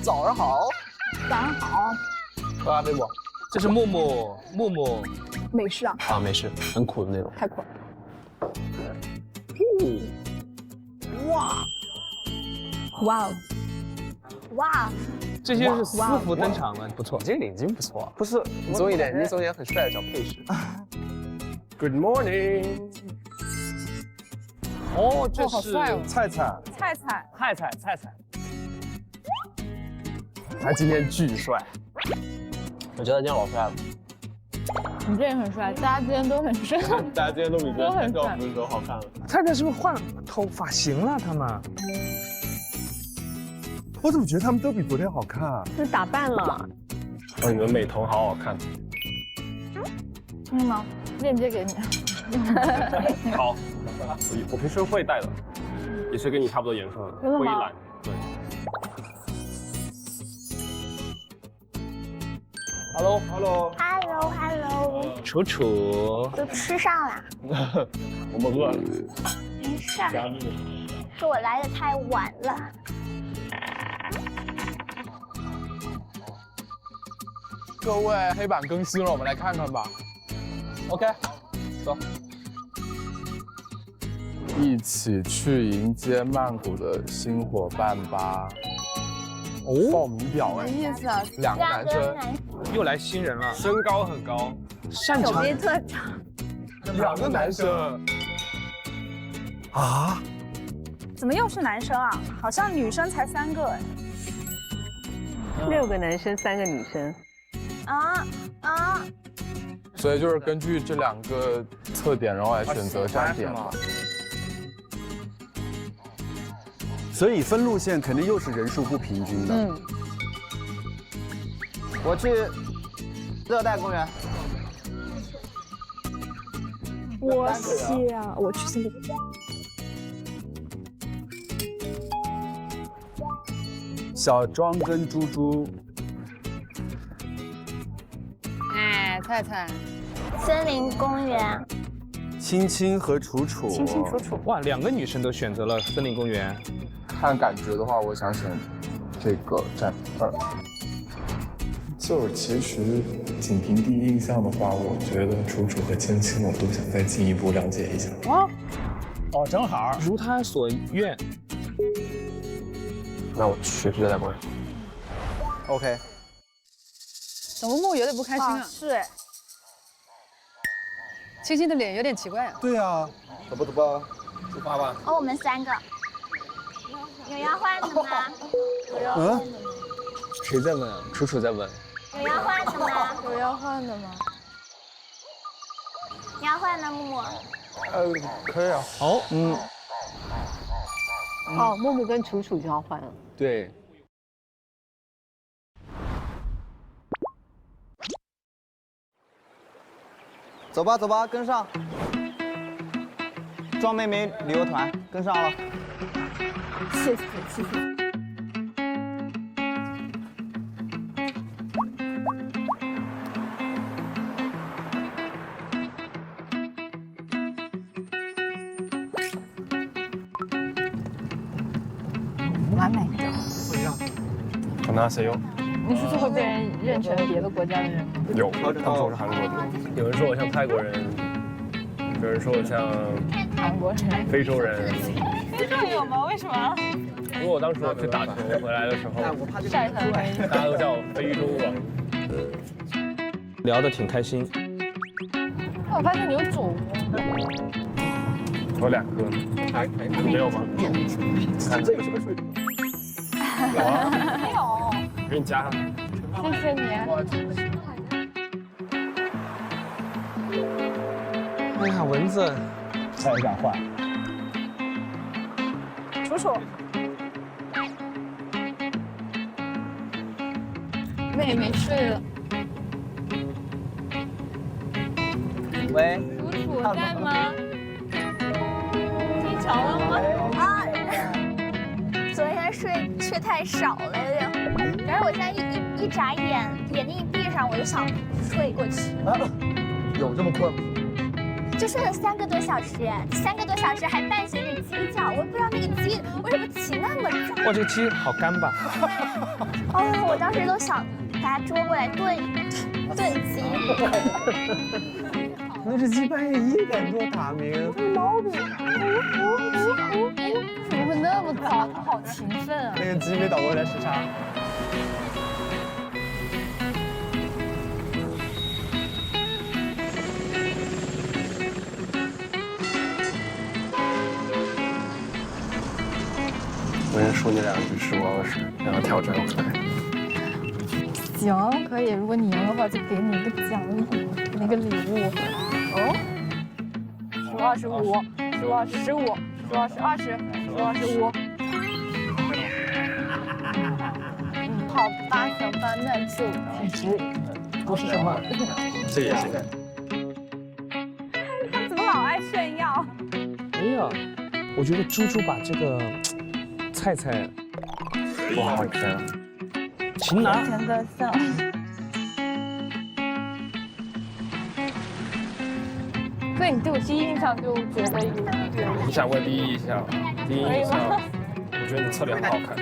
早上好。早上好。喝咖啡不？这是木木美式啊。啊，没事，很苦的那种。太苦了。哇！哇哦！哇！这些是私服登场了，不错。你这个领巾不错。不是，你总有点很帅的小配饰。Good morning。哦，这是好帅哦。菜菜，他今天巨帅。我觉得他今天老帅了。你这也很帅，大家今天都很帅。大家今天都比昨天照片的时候好看了。菜菜是不是换发型了？他们？我怎么觉得他们都比昨天好看啊？是打扮了。哦，你们美瞳好好看。真的吗？链接给你。好，我平时会戴的，也是跟你差不多颜色的，真的吗灰蓝。对。Hello。 Hello，楚楚，都吃上了。我们饿了。没事儿，是我来的太晚了。各位，黑板更新了，我们来看看吧。OK， 走。一起去迎接曼谷的新伙伴吧。报名表什么哎，意思啊？两个男生，又来新人了，身高很高，手擅长臂特长。两个男生。啊，怎么又是男生啊？好像女生才3个哎。 6个男生，3个女生。所以就是根据这2个特点，然后来选择站点嘛。所以分路线肯定又是人数不平均的。我去热带公园。我想，我去新加坡。小庄跟猪猪，哎，菜菜，森林公园。青青和楚楚，清清楚楚。哇，2个女生都选择了森林公园。看感觉的话，我想选这个站2。就是其实仅凭第一印象的话，我觉得楚楚和青青我都想再进一步了解一下。哦，正好。如他所愿。那我去热带公园。OK。怎么木有点不开心啊？是哎。青青的脸有点奇怪啊。对啊，走吧走吧，出发吧。哦，我们3个。有要换的吗？谁在问啊？楚楚在问。有要换的吗？有要换的吗？你要换的木木。可以啊。好，哦，木木跟楚楚就要换了。对。走吧走吧，跟上。庄妹妹旅游团跟上了。谢谢谢谢。完美。跟他谁用？你是会被人认成别的国家的人吗？有，他们说我是韩国的。有人说我像泰国人，有人说我像韩国人。非洲人。非洲有吗？为什么？因为我当时我去打球回来的时候，晒太黑。大家都叫我非洲王。聊得挺开心。我发现你有种子。我2个，你没有吗？看这个什么水？有啊，没有。我给你加上。谢谢你。哎呀，蚊子。他也想换。楚楚。妹妹睡了。喂。楚楚在吗？睡着了吗？昨天睡太少了，有点。然后我现在一眨眼，眼睛一闭上，我就想睡过去。有这么困吗？就睡了3个多小时，3个多小时还伴随着鸡叫，我不知道那个鸡为什么起那么早。哇，这个鸡好干吧？哦，我当时都想把它捉过来炖鸡。那只鸡半夜1点多打鸣，毛病。怎么会那么早？它好勤奋啊！那个鸡没倒过来时差。我先说你2句实话实，然后挑战我。行，可以。如果你赢的话，就给你一个奖励，给你一个礼物。哦，15、25、15、15、20、15、25。好吧，小吧，那就体质不是什么。这也行。他怎么老爱炫耀？哎呀，我觉得猪猪把这个菜不好吃。擒拿。真的像。所以你对我第一印象就觉得有点。你想问第一印象？第一印象，我觉得你侧脸很好看，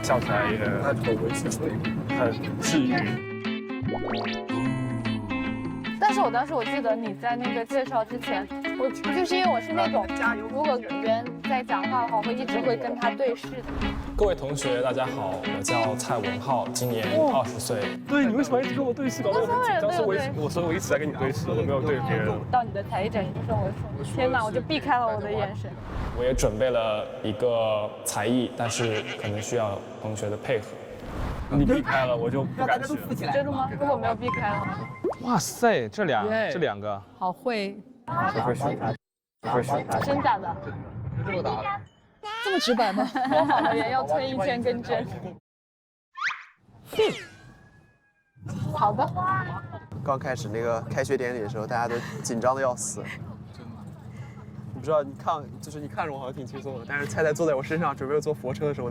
笑起来也很治愈。但是我当时我记得你在那个介绍之前，我就是因为我是那种，如果演员在讲话的话，我一直会跟他对视的。各位同学，大家好，我叫蔡文浩，今年20岁。对，你为什么一直跟我对视？搞得我很紧张。所以我一直在跟你对视，我没有对别人。到你的才艺展示上，我说天哪，我就避开了我的眼神。我也准备了一个才艺，但是可能需要同学的配合。你避开了，我就不敢学。真的吗？如果没有避开了。哇塞，这两个好会。不会选，不会选。真假的？这么打。这么直白吗？说好的人要推1000根针。好的。刚开始那个开学典礼的时候，大家都紧张的要死。你不知道，你看着我好像挺轻松的，但是菜菜坐在我身上，准备坐佛车的时候，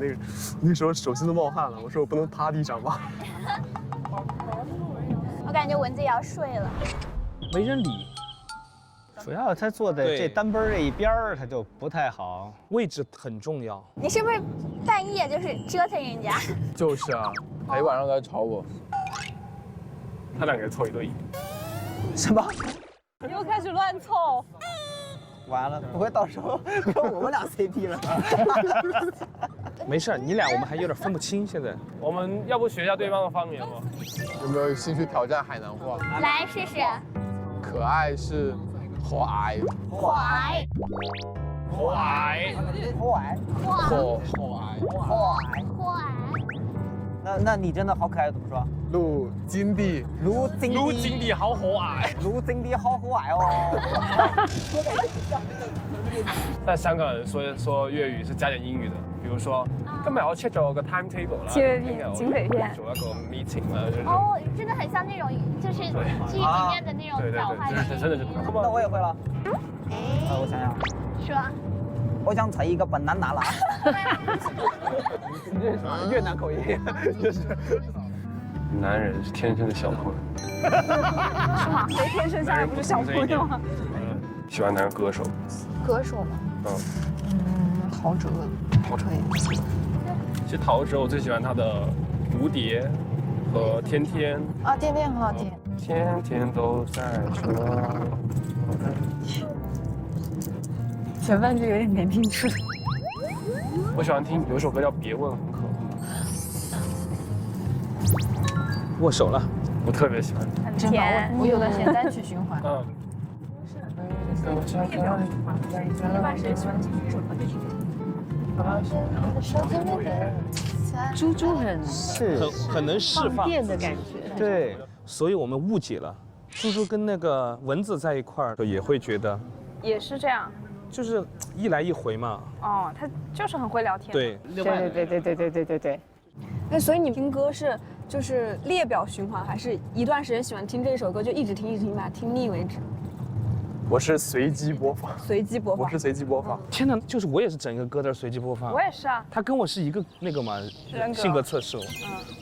那时候手心都冒汗了。我说我不能趴地上吧。我感觉蚊子也要睡了。没人理。主要他坐在这单奔这一边儿，他就不太好，位置很重要。你是不是半夜就是折腾人家？就是啊，他一晚上都在吵我。他2个人凑一对。什么？你又开始乱凑。完了，不会到时候跟我们俩 CP 了？没事，你俩我们还有点分不清。现在我们要不学一下对方的方言吗？有没有兴趣挑战海南话？来试试。可爱是可爱。可爱。可爱。可爱。可爱。那你真的好可爱，怎么说？陆金地。陆金地好可愛，陆金地好可愛哦。但香港人說粵語是加點英語的，比如說今日我 check 咗個 timetable 啦，警匪片，做一個 meeting 啦，就是哦，真的很像那種就是劇裡面的那種講話的。真的是。那我也會了。我想想。說。我想吃一個banana啦。越南口音，就是。男人是天生的小混。是吗？谁天生下来不是小混的吗？喜欢男歌手。歌手吗？陶喆。其实陶喆我最喜欢他的《蝴蝶》和《天天》。啊，天天很好听。天天都在说。前半句有点没听出。我喜欢听有一首歌叫《别问》，很可爱。握手了，我特别喜欢。很甜，我有段时间单曲循环。猪猪很能释放电的感觉。对，所以我们误解了，猪猪跟那个蚊子在一块儿也会觉得。也是这样。就是一来一回嘛。哦，他就是很会聊天。对。对。那所以你听歌是就是列表循环，还是一段时间喜欢听这首歌就一直听，把它听腻为止？我是随机播放。随机播放。我是随机播放。天哪，就是我也是整个歌单随机播放。我也是啊。他跟我是一个那个嘛性格测试，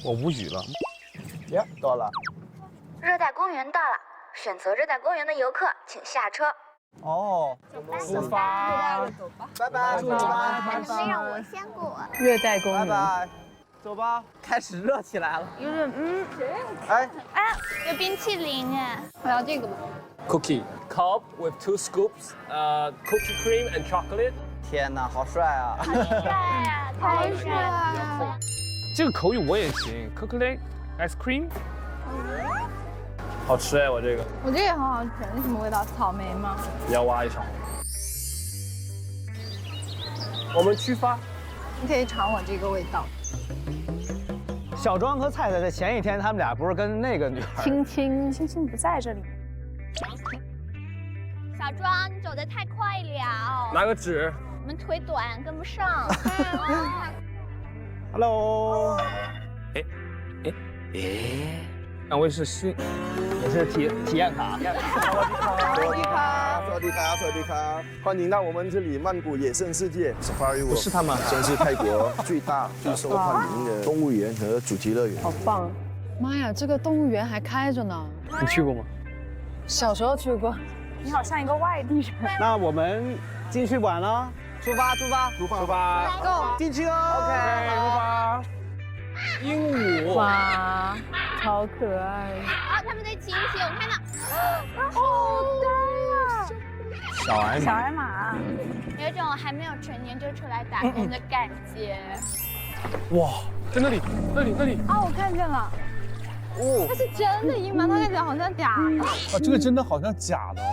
我无语了。耶，到了。热带公园到了，选择热带公园的游客请下车。哦，出发，走吧，拜拜，走吧，还是没让我先过。热带公园。拜拜，走吧，开始热起来了。有点哎，有冰淇淋哎，我要这个吧。 Cookie cup with 2 scoops, cookie cream and chocolate. 天哪，好帅啊！帅啊，太帅了！这个口语我也行 ，chocolate ice cream。好吃哎，我这个。我这个也很好吃，那什么味道？草莓吗？你要挖一勺。我们出发。你可以尝我这个味道。小庄和菜菜这前一天他们俩不是跟那个女孩？青青不在这里。 小庄，你走得太快了，拿个纸。我们腿短，跟不上。Hello。两位是新，也是体验卡。萨瓦迪卡，欢迎到我们这里曼谷野生世界 Safari World。不是他们，真是泰国最大、最受欢迎的动物园和主题乐园。好棒！妈呀，这个动物园还开着呢。你去过吗？小时候去过。你好像一个外地人。那我们进去玩了，出发，Go， 进去喽 OK， 出发。鹦鹉，哇，超可爱。啊，他们在亲亲，我看到，好大呀！小矮马，有一种还没有成年就出来打工的感觉。哇，在那里。啊，我看见了。哦，它是真的鹰吗？它看起来好像假的。啊，这个真的好像假的哦。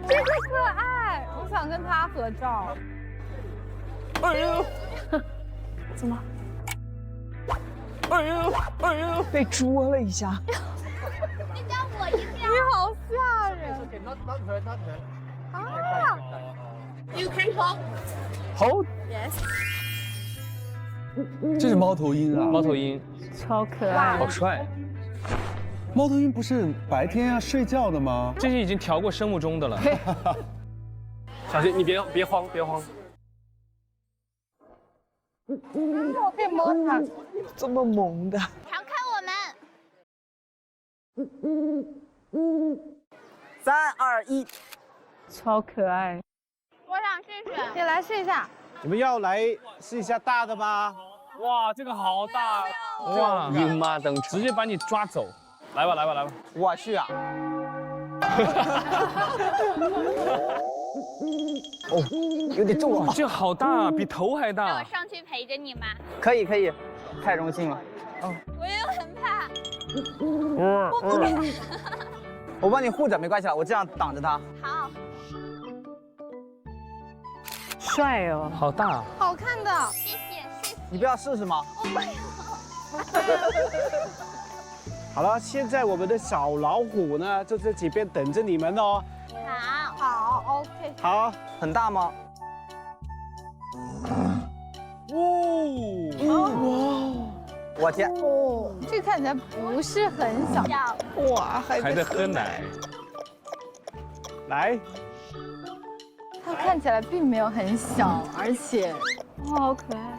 这个可爱，我想跟它合照。哎呦，怎么？哎呦，被捉了一下。你叫我一下。你好吓人。啊 You can hold. Hold. Yes. 这是猫头鹰啊！猫头鹰，超可爱，好帅。猫头鹰不是白天要睡觉的吗？这些已经调过生物钟的了。小心，你别慌。我可以摸它。这么萌的。常看我们。3、2、1，超可爱。我想试试。你来试一下。你们要来试一下大的吗？哇，这个好大！哇，鹰妈登场，直接把你抓走。来吧。我去啊！哦，有点重啊！这个好大，比头还大。让我上去陪着你吗？可以，太荣幸了。我也很怕。我帮你护着，没关系了，我这样挡着它。好。帅哦，好大，好看的。谢谢。你不要试试吗？我不要。好了，现在我们的小老虎呢，就在这边等着你们哦。好 ，OK。好，很大吗？哇！我天！哦，这个看起来不是很小。哇，还在喝奶。来。它看起来并没有很小，而且哇，好可爱。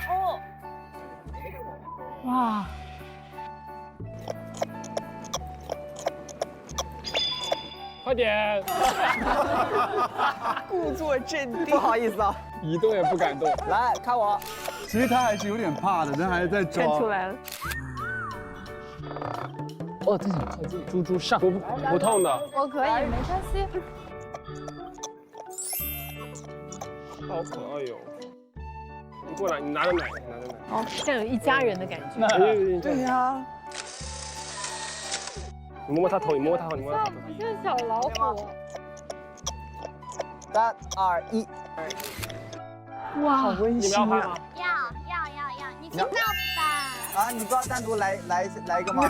哦，哇，快点！故作镇定。不好意思啊，一动也不敢动。来看我。其实他还是有点怕的，但还是在装。看出来了。哦，这很靠近。猪上，不痛的。我可以，没关系。好可爱哟！你过来，你拿着奶。哦，像有一家人的感觉。对呀。你摸摸它头，像不是小老虎。3、2、1。哇，好温馨啊！要，你听到吧？啊，你不要单独来一个吗？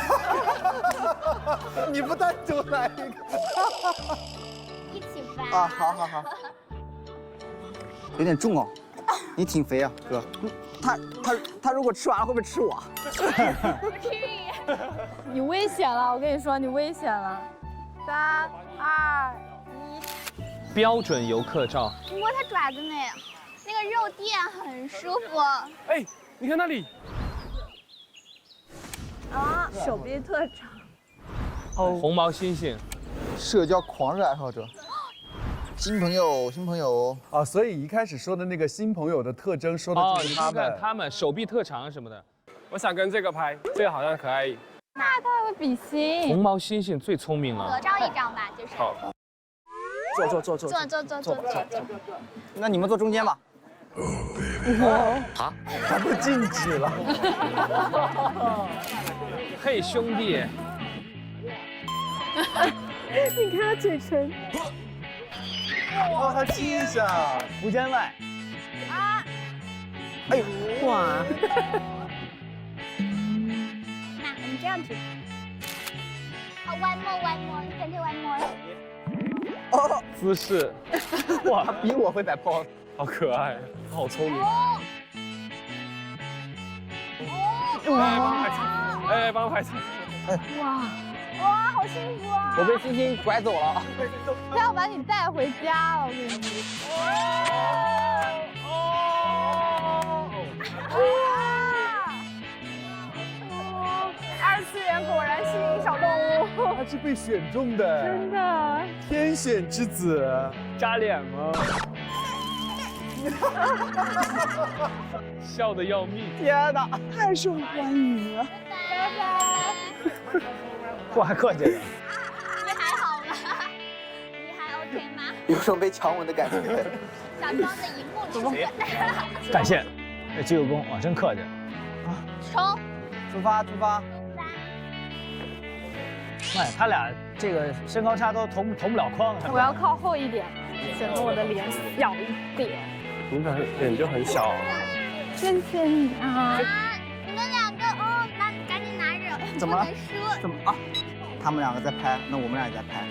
你不单独来一个。一起吧。啊，好。有点重哦，你挺肥啊，哥。他如果吃完了会不会吃我？不至于。你危险了，我跟你说，你危险了。3、2、1。标准游客照。你摸它爪子没？那个肉垫很舒服。哎，你看那里。啊，手臂特长。红毛猩猩，社交狂热爱好者。新朋友，新朋友啊，所以一开始说的那个新朋友的特征，说的就是他们，他们手臂特长什么的。我想跟这个拍，这个好像可爱。那他还会比心。红毛猩猩最聪明了。合照一张吧，就是。好。坐。那你们坐中间吧。啊？还不禁止了？嘿，兄弟！你看他嘴唇。哇，他亲一下，福建外。啊！哎呦，哇！那我们这样子。好，one more，你再 one more。哦，姿势。哇，他比我会摆 pose。好可爱，好聪明。哎，帮我拍照。哇，好幸福啊！我被星星拐走了。他要把你带回家了，我跟你说。二次元果然吸引小动物。他是被选中的，真的。天选之子，扎脸吗？笑得要命！天哪，太受欢迎了！拜拜。我还客气了。你还好吗？你还 OK 吗？有种被强吻的感觉。小庄的荧幕出现。感谢，基友公，哇，真客气。啊，冲！出发！妈呀，他俩这个身高差都同不了框。我要靠后一点，显得我的脸小一点。你的脸就很小。谢谢你啊！你们两个那赶紧拿着。怎么了？不能输。怎么啊？他们两个在拍，那我们俩也在拍。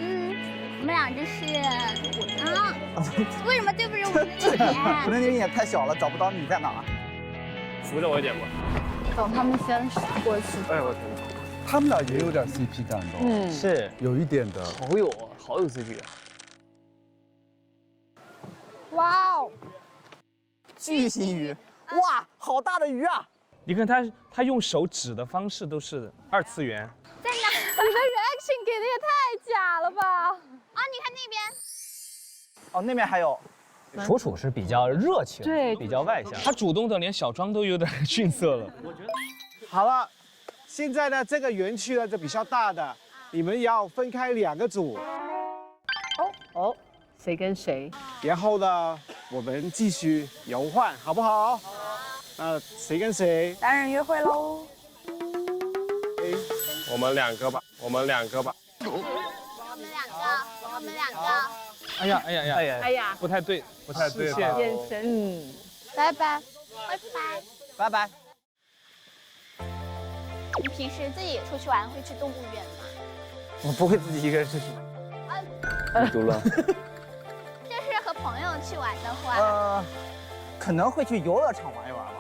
我们俩这是为什么对不着我们的脸？可能你脸太小了，找不到你在哪。扶着我一点吧。等他们先过去。哎，我天。他们俩也有点 CP 感的，是有一点的，好有 CP 感。哇哦，巨型鱼，哇，好大的鱼啊！你看他用手指的方式都是二次元。在哪？你的 reaction 给的也太假了吧！你看那边。哦，那边还有。楚楚是比较热情，对，比较外向。他主动的连小庄都有点逊色了。我觉得。好了。现在呢，这个园区呢就比较大的，你们要分开2个组。谁跟谁？然后呢，我们继续游换，好不好？谁跟谁？单人约会喽。我们2个吧。我们两个。哎呀，不太对。眼神，拜拜。拜拜。你平时自己出去玩会去动物园吗？我不会自己一个人出去。你读了。就是和朋友去玩的话，可能会去游乐场玩一玩吧。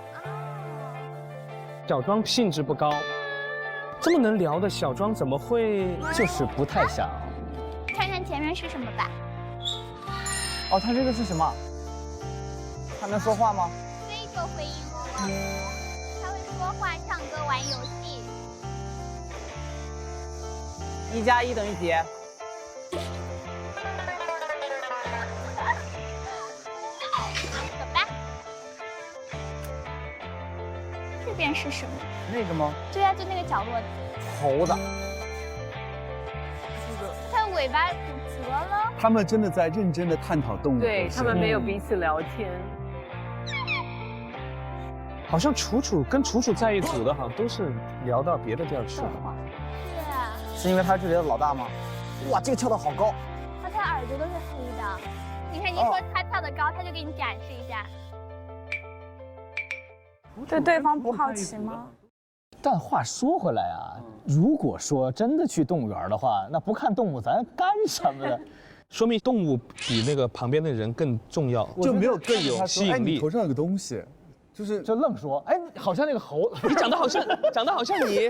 小庄兴致不高，这么能聊的小庄怎么会？就是不太想。看看前面是什么吧。哦，他这个是什么？他能说话吗？非洲回应我。他会说话、唱歌、玩游戏。1加1等于几？走吧。这边是什么？那个吗？对呀，就那个角落。猴子。它尾巴骨折了。他们真的在认真的探讨动物。对他们没有彼此聊天。好像楚楚在一组的，好像都是聊到别的地儿去了。是因为他是这里的老大吗？哇，这个跳得好高。他耳朵都是黑的。你看，你说他跳得高，他就给你展示一下。对对方不好奇吗？但话说回来啊，如果说真的去动物园的话，那不看动物咱干什么呢？说明动物比那个旁边的人更重要，就没有更有吸引力。你头上有个东西。就愣说，哎，好像那个猴，你长得好像你，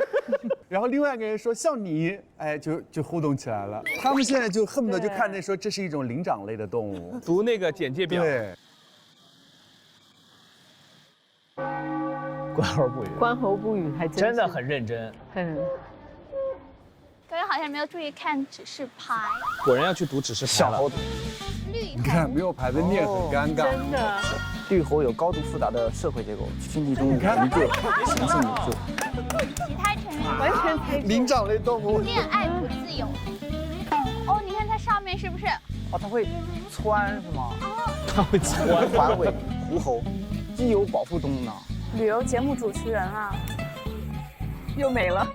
然后另外一个人说像你，哎，就互动起来了。他们现在就恨不得就看那说这是一种灵长类的动物，读那个简介表。对。观后不语。观后不语还真的很认真。刚刚好像没有注意看指示牌。果然要去读指示牌了。你看没有牌的念很尴尬。真的。绿猴有高度复杂的社会结构，经济中一个雄性领袖。其他成员完全猜灵长类动物。恋爱不自由。哦，你看它上面是不是？哦，它会窜是吗？哦，它会窜。环尾狐猴，既有保护动物呢。旅游节目主持人啊，又没了。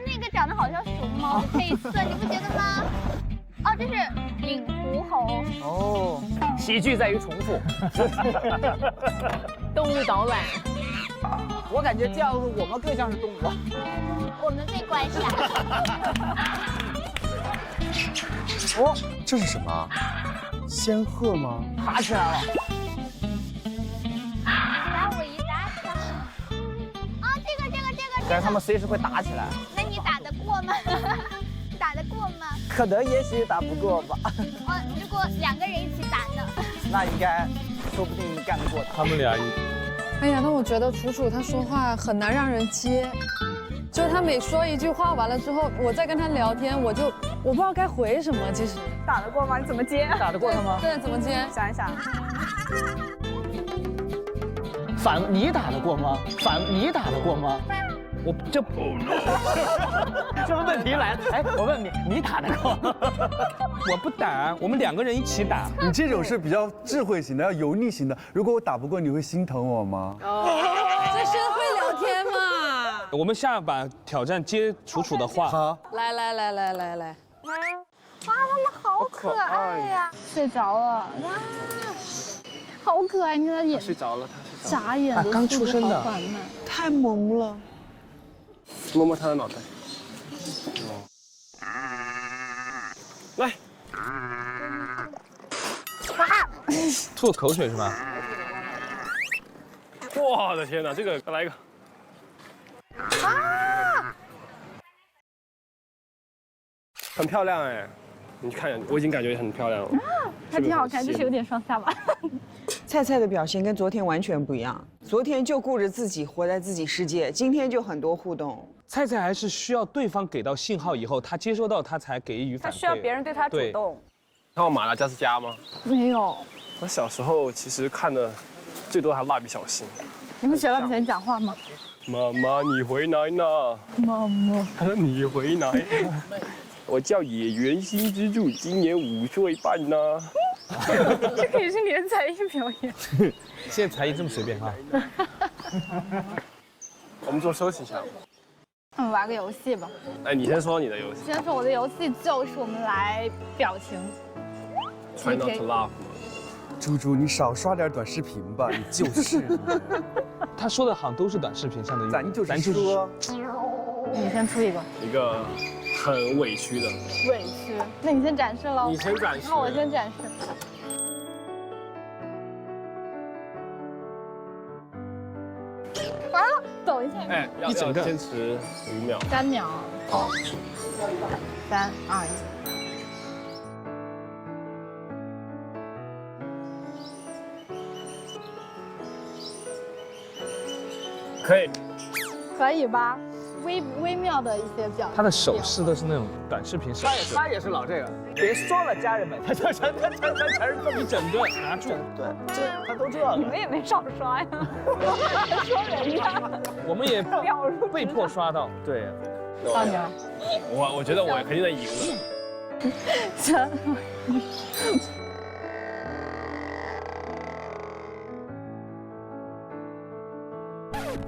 那个长得好像熊猫的配色，你不觉得吗？哦，这是领狐猴。哦，喜剧在于重复。动物导览。我感觉这样我们更像是动物。我们最乖巧。哦，这是什么？仙鹤吗？打起来了。打我一打小。啊，这个。感觉他们随时会打起来。那你打得过吗？打得过吗？可能也许打不过吧。哦，如果2个人一起打呢？那应该，说不定干得过他们俩。哎呀，但我觉得楚楚他说话很难让人接，就是他每说一句话完了之后，我再跟他聊天，我不知道该回什么。其实打得过吗？你怎么接？打得过他吗？对，怎么接？想一想。你打得过吗？你打得过吗？我这问题来了，哎，我问你打得过？我不打，我们2个人一起打。你这种是比较智慧型的，要油腻型的。如果我打不过，你会心疼我吗？这是会聊天嘛？我们下把挑战接楚楚的话。好，来。哇，他们好可爱呀！睡着了，啊，好可爱！你看他眼睡着了，眨眼的刚出生的，太萌了。摸摸他的脑袋。来。吐口水是吧？我的天哪，这个再来一个。啊！很漂亮哎，你看，我已经感觉很漂亮了。还挺好看，就是有点双下巴。菜菜的表现跟昨天完全不一样，昨天就顾着自己活在自己世界，今天就很多互动。菜菜还是需要对方给到信号以后，他接收到他才给予反馈。他需要别人对他主动。看过马达加斯加吗？没有。我小时候其实看的最多还蜡笔小新。你们学蜡笔小新讲话吗？妈妈你回来呢？妈妈。他说你回来。我叫野原新之助，今年5岁半呢。这可以是你的才艺表演。现在才艺这么随便啊？我们做收起一下。我们玩个游戏吧。哎，你先说你的游戏。先说我的游戏就是我们来表情。Try not to laugh。猪猪，你少刷点短视频吧，你就是。他说的好像都是短视频上的。咱就是说。你先出一个。一个很委屈的。委屈？那你先展示喽。你先展示。那我先展示。完了，抖一下。哎，要坚持5秒。3秒。好。3、2、1。可以。可以吧？微妙的一些表情。他的手势都是那种短视频手势。他也是老这个。别说了，家人们，他全是这么一整个拿住。对，他都这样。你们也没少刷呀。说人家。我们也被迫刷到。对。到你了。我觉得我肯定能赢的。3。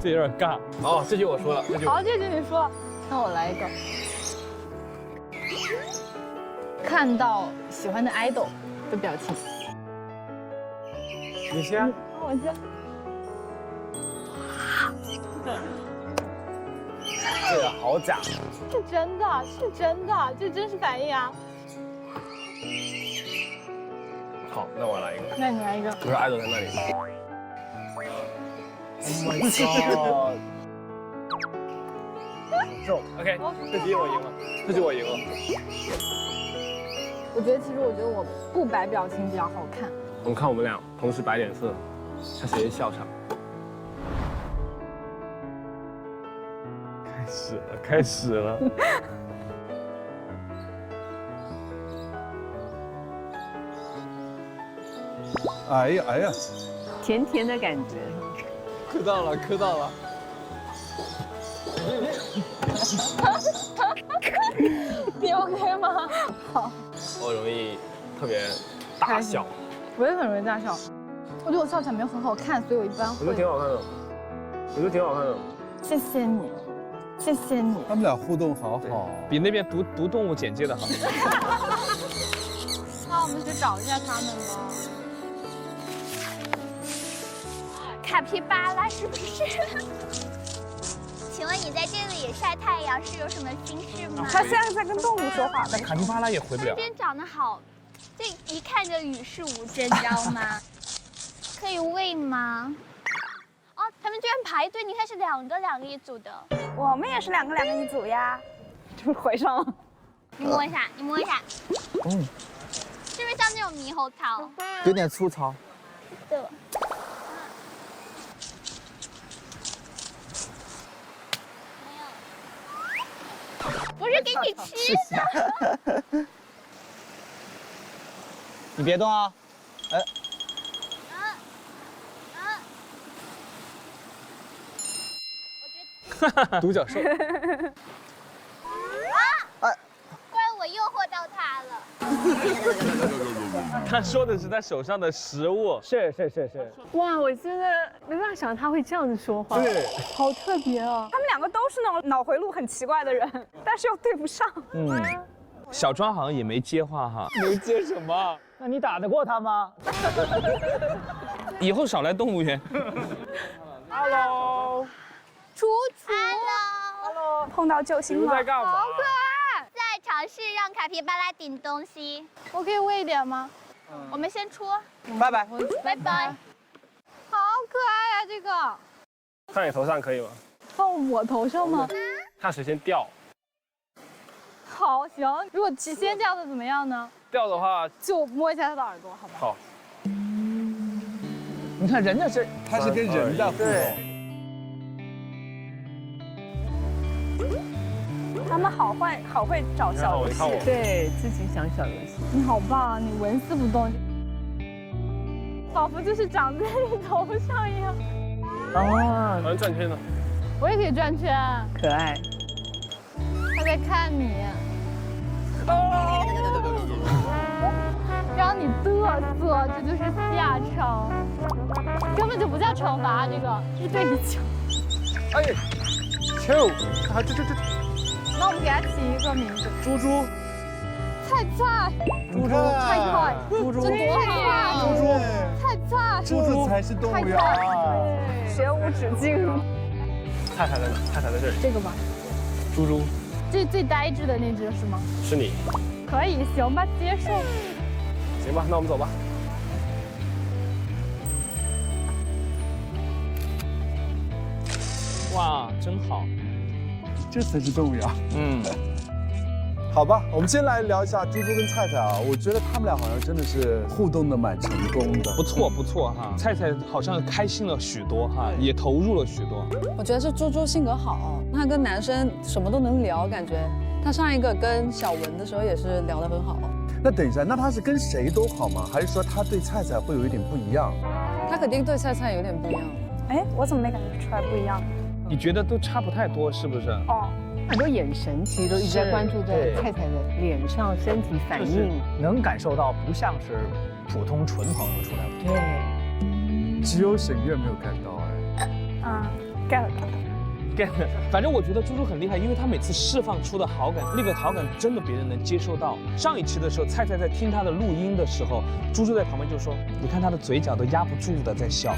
这有点尬。哦，这句我说了。好，这句你说。那我来一个。看到喜欢的 idol 的表情。你先。我先。这个好假。是真的，这真实反应啊。好，那我来一个。那你来一个。不是idol在那里。Oh my god！ OK， 这局我赢了，这局我赢了。我觉得我不摆表情比较好看。我们看我们俩同时摆脸色，看谁笑场。开始了。哎呀哎呀，甜甜的感觉。磕到了，磕到了。你 OK 吗？好。我容易特别大笑。我也很容易大笑。我觉得我笑起来没有很好看，所以我一般会。我觉得挺好看的，我觉得挺好看的。谢谢你，谢谢你。他们俩互动好好，比那边读动物简介的好。那我们去找一下他们吧。卡皮巴拉是不是？请问你在这里晒太阳是有什么心事吗？他现在在跟动物说话。那卡皮巴拉也回不了。这边长得好，这一看就与世无争，你知道吗？可以喂吗？哦，他们居然排队，你看是两个一组的。我们也是两个一组呀。就是回上了。你摸一下，你摸一下。嗯，是不是像那种猕猴桃？有点粗糙。对。不是给你吃的。你别动啊！哎。独角兽。哎，怪我诱惑到他了。他说的是他手上的食物。是。哇，我真的没办法想他会这样子说话。对，好特别啊！他们两个都是那种脑回路很奇怪的人，但是又对不上。嗯，小庄好像也没接话哈。没接什么？那你打得过他吗？以后少来动物园。Hello。楚楚 ，Hello， 碰到救星了，在干嘛？好可爱，在尝试让卡皮巴拉顶东西。我可以喂一点吗？我们先出，拜拜，拜拜。好可爱呀，这个。放你头上可以吗？放我头上吗？看谁先掉。好，行。如果先掉的怎么样呢？掉的话就摸一下他的耳朵，好不好？好。你看人家是，他是跟人在互动。他们好会找小游戏，对自己想小游戏。你好棒啊！你纹丝不动，仿佛就是长在你头上一样。哦，好像转圈呢。我也可以转圈。可爱。他在看你。让你嘚瑟，这就是下场，根本就不叫惩罚，这个是对你强。哎，球，啊这。那我们给它起一个名字，猪猪，菜菜，猪猪，菜菜，猪猪，这多好啊！猪猪，菜菜，这才是动物园啊！学无止境。菜菜在哪？菜菜在这里。这个吧。猪猪。这最呆滞的那只是吗？是你。可以，行吧，接受。行吧，那我们走吧。哇，真好。这才是动物园。嗯，好吧，我们先来聊一下猪猪跟菜菜啊。我觉得他们俩好像真的是互动的蛮成功的，不错哈。菜菜好像开心了许多哈，也投入了许多。我觉得是猪猪性格好，他跟男生什么都能聊，感觉他上一个跟小文的时候也是聊得很好。那等一下，那他是跟谁都好吗？还是说他对菜菜会有一点不一样？他肯定对菜菜有点不一样。哎，我怎么没感觉出来不一样？你觉得都差不太多，是不是？哦，很多眼神其实都一直在关注在菜菜的脸上、身体反应，能感受到不像是普通纯朋友出来的。对，只有沈月没有看到哎。get 了。反正我觉得猪猪很厉害，因为他每次释放出的好感，那个好感真的别人能接受到。上一期的时候，菜菜在听他的录音的时候，猪猪在旁边就说：“你看他的嘴角都压不住的在笑。”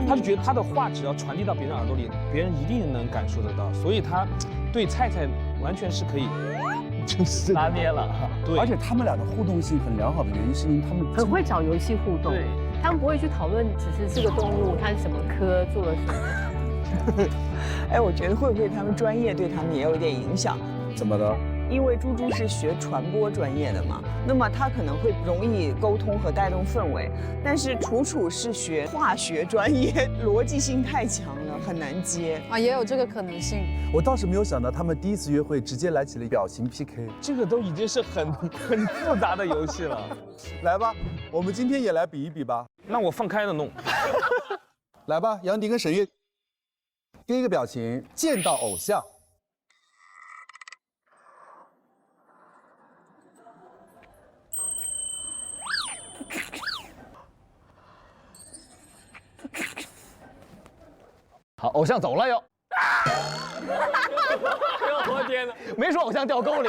他就觉得他的话只要传递到别人耳朵里，别人一定能感受得到，所以他对菜菜完全是可以，就是拿捏了。对，而且他们俩的互动性很良好的原因，是因为他们很会找游戏互动。对，他们不会去讨论只是这个动物它是什么科，做了什么。哎，我觉得会不会他们专业对他们也有一点影响？怎么的？因为猪猪是学传播专业的嘛，那么他可能会容易沟通和带动氛围，但是楚楚是学化学专业，逻辑性太强了，很难接啊，也有这个可能性。我倒是没有想到他们第一次约会直接来起了表情 PK， 这个都已经是很复杂的游戏了。来吧，我们今天也来比一比吧。那我放开了弄。来吧，杨迪跟沈月。第一个表情，见到偶像。好，偶像走了又。我天哪！没说偶像掉沟里。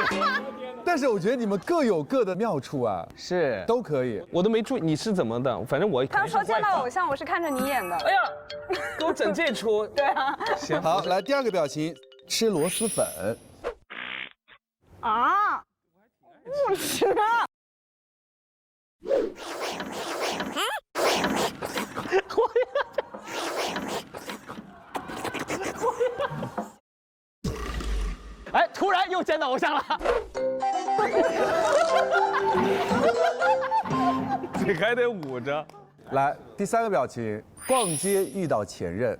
但是我觉得你们各有各的妙处啊，是都可以。我都没注意你是怎么的，反正我刚说见到偶像，我是看着你演的。哎呀，给我整这出。对啊。行，好，来第二个表情，吃螺蛳粉。啊，不吃啊！哎，突然又见到偶像了。嘴还得捂着。来，第三个表情，逛街遇到前任。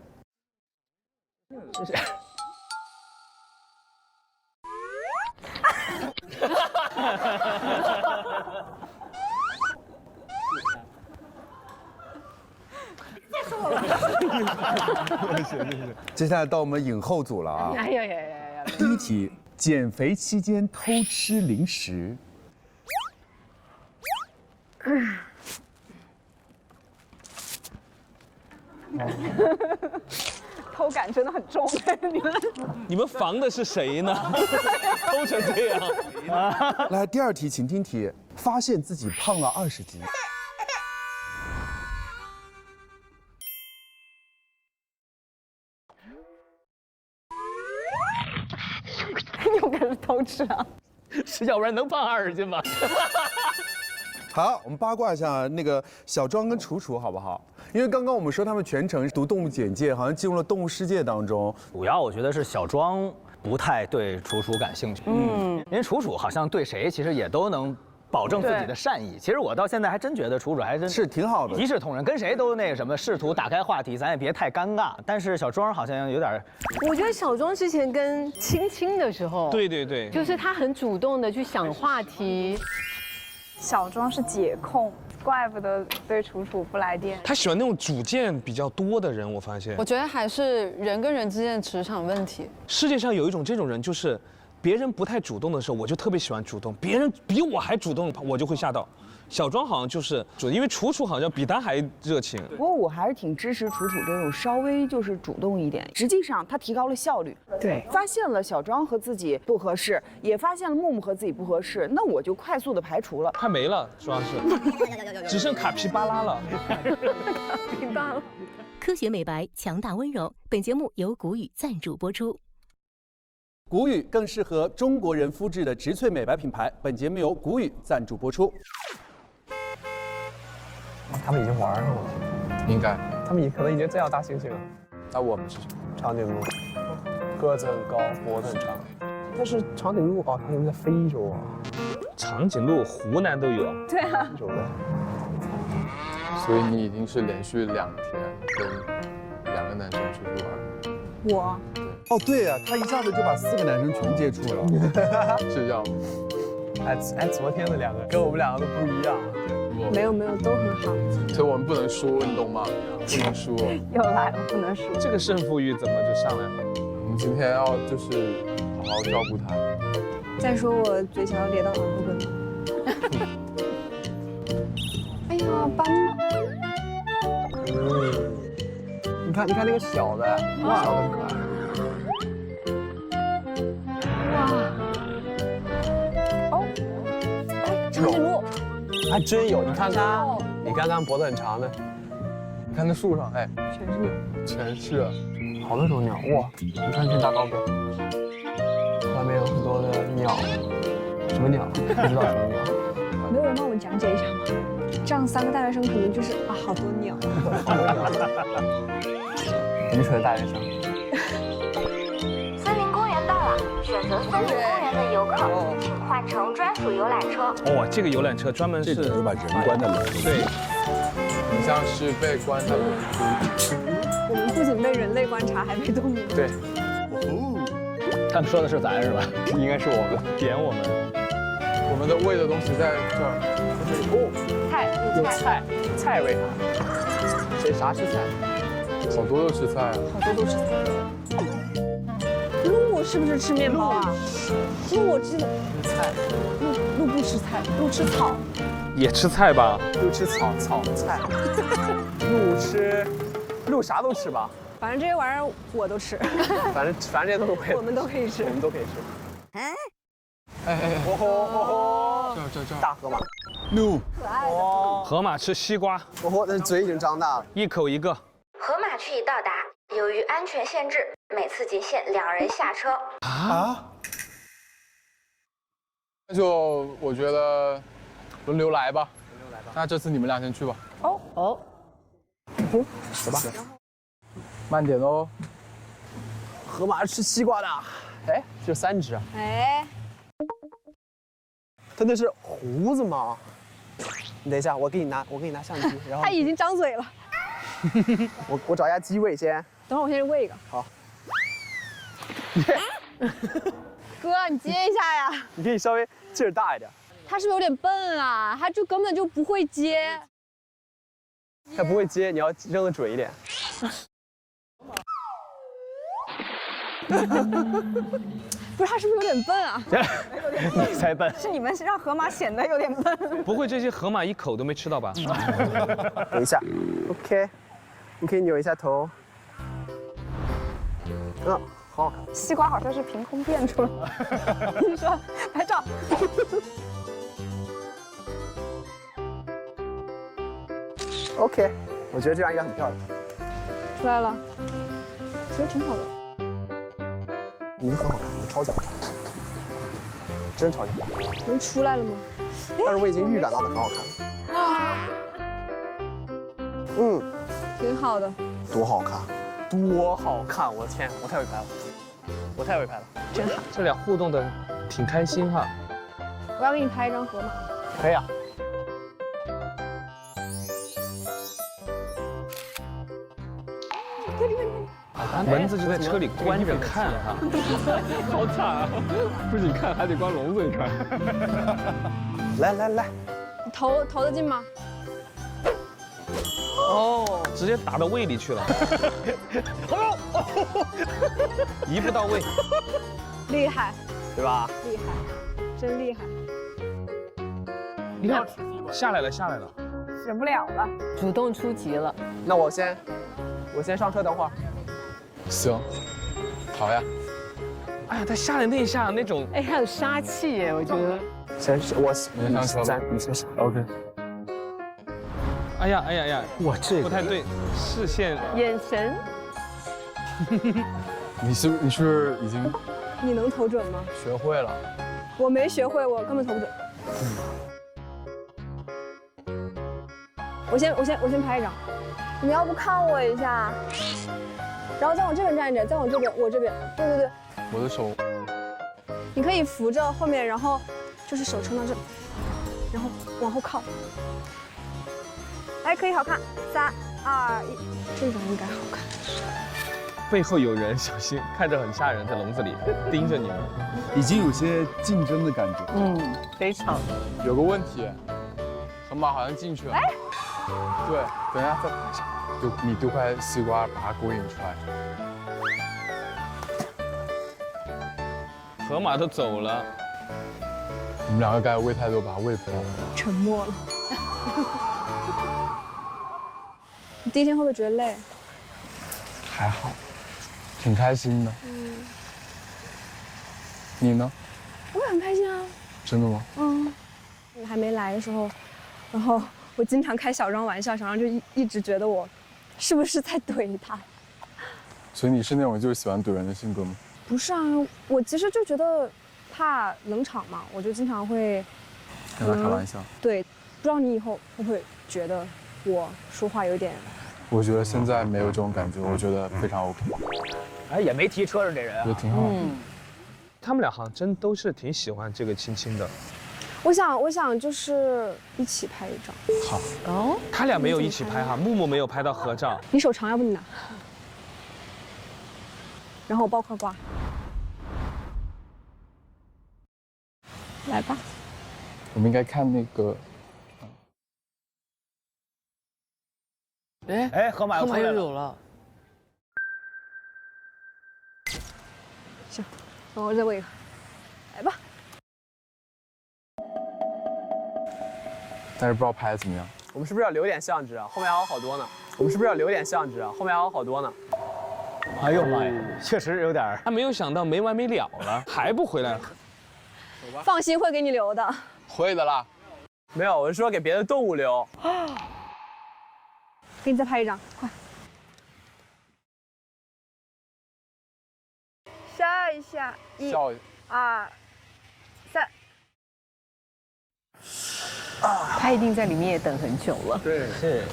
接下来到我们影后组了啊！哎呀呀呀呀！第一题，减肥期间偷吃零食。偷感真的很重哎，你们防的是谁呢？偷成这样。来，第二题，请听题，发现自己胖了20斤。又开始偷吃啊！是，要不然能胖20斤吗？好，我们八卦一下那个小庄跟楚楚好不好？因为刚刚我们说他们全程读动物简介，好像进入了动物世界当中。主要我觉得是小庄不太对楚楚感兴趣，因为楚楚好像对谁其实也都能保证自己的善意。其实我到现在还真觉得楚楚还真是挺好的，一视同仁，跟谁都那个什么，试图打开话题，咱也别太尴尬。但是小庄好像有点，我觉得小庄之前跟青青的时候，对对对，就是他很主动的去想话题。小庄是解控，怪不得对楚楚不来电。他喜欢那种主见比较多的人，我发现。我觉得还是人跟人之间的磁场问题。世界上有一种这种人，就是别人不太主动的时候，我就特别喜欢主动；别人比我还主动，我就会吓到。小庄好像就是主，因为楚楚好像比他还热情。不过我还是挺支持楚楚这种稍微就是主动一点。实际上，他提高了效率。对，发现了小庄和自己不合适，也发现了木木和自己不合适，那我就快速的排除了。快没了，主要是只剩卡皮巴拉了。卡皮巴拉。科学美白，强大温柔。本节目由谷雨赞助播出。谷雨更适合中国人肤质的植萃美白品牌。本节目由谷雨赞助播出。他们已经玩上了，应该。他们可能已经见到大猩猩了。那我们是什么？长颈鹿，个子很高，脖子很长。但是长颈鹿哦，长颈鹿在非洲啊。长颈鹿湖南都有。对啊。非洲的。所以你已经是连续2天跟2个男生出去玩。我。哦，对呀，他一下子就把4个男生全接触了，是这样吗？哎，昨天的2个跟我们2个都不一样。没有，都很好。所以我们不能输，你懂吗？不能输。又来了，不能输。这个胜负欲怎么就上来了？我们今天要就是好好照顾他。再说我嘴角要咧到耳后根。哎呀，斑马。你看那个小的，哇，小的很可爱。哇。哦。哎，长颈鹿。还真有，你看看，你看看脖子很长的，你看那树上，哎，全是，好多种鸟哇！你看这大高个，外面有很多的鸟，什么鸟？不知道什么鸟。没有人帮我们讲解一下吗？这样3个大学生可能就是啊，好多鸟。好多鸟。愚蠢的大学生。森林公园到了，选择松浦公园的游客，请换乘专属游览车。哦，这个游览车专门是就把人关在笼里。对，你像是被关在笼里。我们不仅被人类观察，还被动物。对。他们说的是咱是吧？应该是我们点我们。我们的喂的东西在这儿。哦，菜有菜，菜味。谁啥吃菜？好多都吃菜啊。好多都吃菜。鹿是不是吃面包啊？鹿我记得。菜。鹿不吃菜，鹿吃草。也吃菜吧？鹿吃草菜。鹿啥都吃吧？反正这些玩意儿我都吃。反正这些都是我们都可以吃。我们都可以吃。哎，这大河马。鹿。哇，河马吃西瓜。那嘴已经张大了。一口一个。河马区已到达，由于安全限制，每次仅限2人下车。啊？那就我觉得轮流来吧。那这次你们俩先去吧。哦。走吧。慢点哦。河马吃西瓜的，哎，这3只。哎，它那是胡子吗？你等一下，我给你拿相机，然后它已经张嘴了。我找一下机位先。等会儿我先喂一个。好。哥，你接一下呀。你可以稍微劲儿大一点。他是不是有点笨啊？他就根本就不会接。他不会接，你要扔得准一点。不是，他是不是有点笨啊？你才笨。是你们让河马显得有点笨。不会这些河马一口都没吃到吧？等一下 ，OK， 你可以扭一下头。好好看。西瓜好像是凭空变出来的。你说，拍照。OK， 我觉得这样应该很漂亮。出来了，其实挺好的。你很好看，你超级好看，真超级好看。能出来了吗？但是我已经预感到它很好看了。挺好的。多好看，多好看！我的天，我太会拍了，我太会拍了，真好。这俩互动的挺开心哈。我要给你拍一张河马。可以啊。蚊子就在车里关着看哈，好惨啊！不仅看，还得关笼子里看。来，你投得进吗？哦，直接打到胃里去了，一步到位，厉害，对吧？厉害，真厉害！你看，下来了，忍不了了，主动出击了。那我先上车，等会儿。行，好呀。哎呀，他下来那一下那种，哎，还有杀气耶，我觉得。我先上车吧。你先上。 OK。哎呀，哇，这不太对，视线，眼神。你是不是已经？你能投准吗？学会了。我没学会，我根本投不准。我先拍一张。你要不看我一下？然后再往这边站着，再往这边，我这边，对。我的手。你可以扶着后面，然后就是手撑到这，然后往后靠。哎，可以好看，3、2、1，这种应该好看。背后有人，小心，看着很吓人，在笼子里盯着你们，已经有些竞争的感觉。非常。有个问题，河马好像进去了。哎。对，等一下再你丢块西瓜，把它勾引出来。河马都走了。你们两个该喂太多，把它喂跑了。沉默了。你第一天会不会觉得累？还好，挺开心的。你呢？我也很开心啊。真的吗？你还没来的时候，然后我经常开小张玩笑，小张就一直觉得我是不是在怼他。所以你是那种就是喜欢怼人的性格吗？不是啊，我其实就觉得怕冷场嘛，我就经常会跟他开玩笑。对，不知道你以后会不会觉得我说话有点……我觉得现在没有这种感觉，我觉得非常 OK。哎，也没提车上这人啊，也挺好。他们俩好像真都是挺喜欢这个亲亲的。我想就是一起拍一张。好。哦。他俩没有一起拍哈，木木没有拍到合照。你手长，要不你拿。然后我抱块瓜。来吧。我们应该看那个。哎，河马又有了。行，我再喂一个。来吧。但是不知道拍的怎么样。我们是不是要留点相纸啊？后面还有好多呢。我们是不是要留点相纸啊？后面还有好多呢。哎呦妈呀，确实有点。他没有想到没完没了了，还不回来。放心，会给你留的。会的啦。没有，我是说给别的动物留。给你再拍一张，快。笑一下，1、2、3。他一定在里面也等很久了。对，是。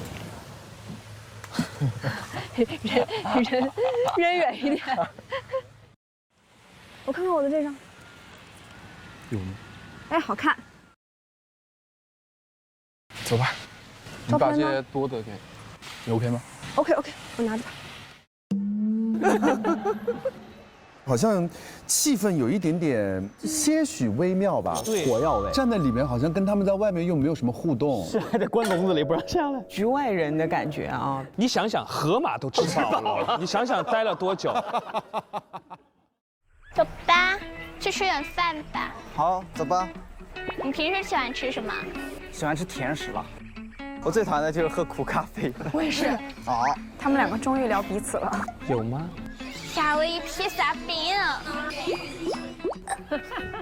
人远一点。我看看我的这张。有吗？哎，好看。走吧，你把这些多的给，你 OK 吗 ？OK， 我拿着吧。好像气氛有一点点些许微妙吧，火药味。站在里面好像跟他们在外面又没有什么互动，是还得关笼子里不让下来，局外人的感觉啊！你想想，河马都吃饱了，你想想待了多久？走吧，去吃点饭吧。好，走吧。你平时喜欢吃什么？喜欢吃甜食了。我最讨厌的就是喝苦咖啡。我也是。好，他们两个终于聊彼此了。有吗？夏威夷披萨饼，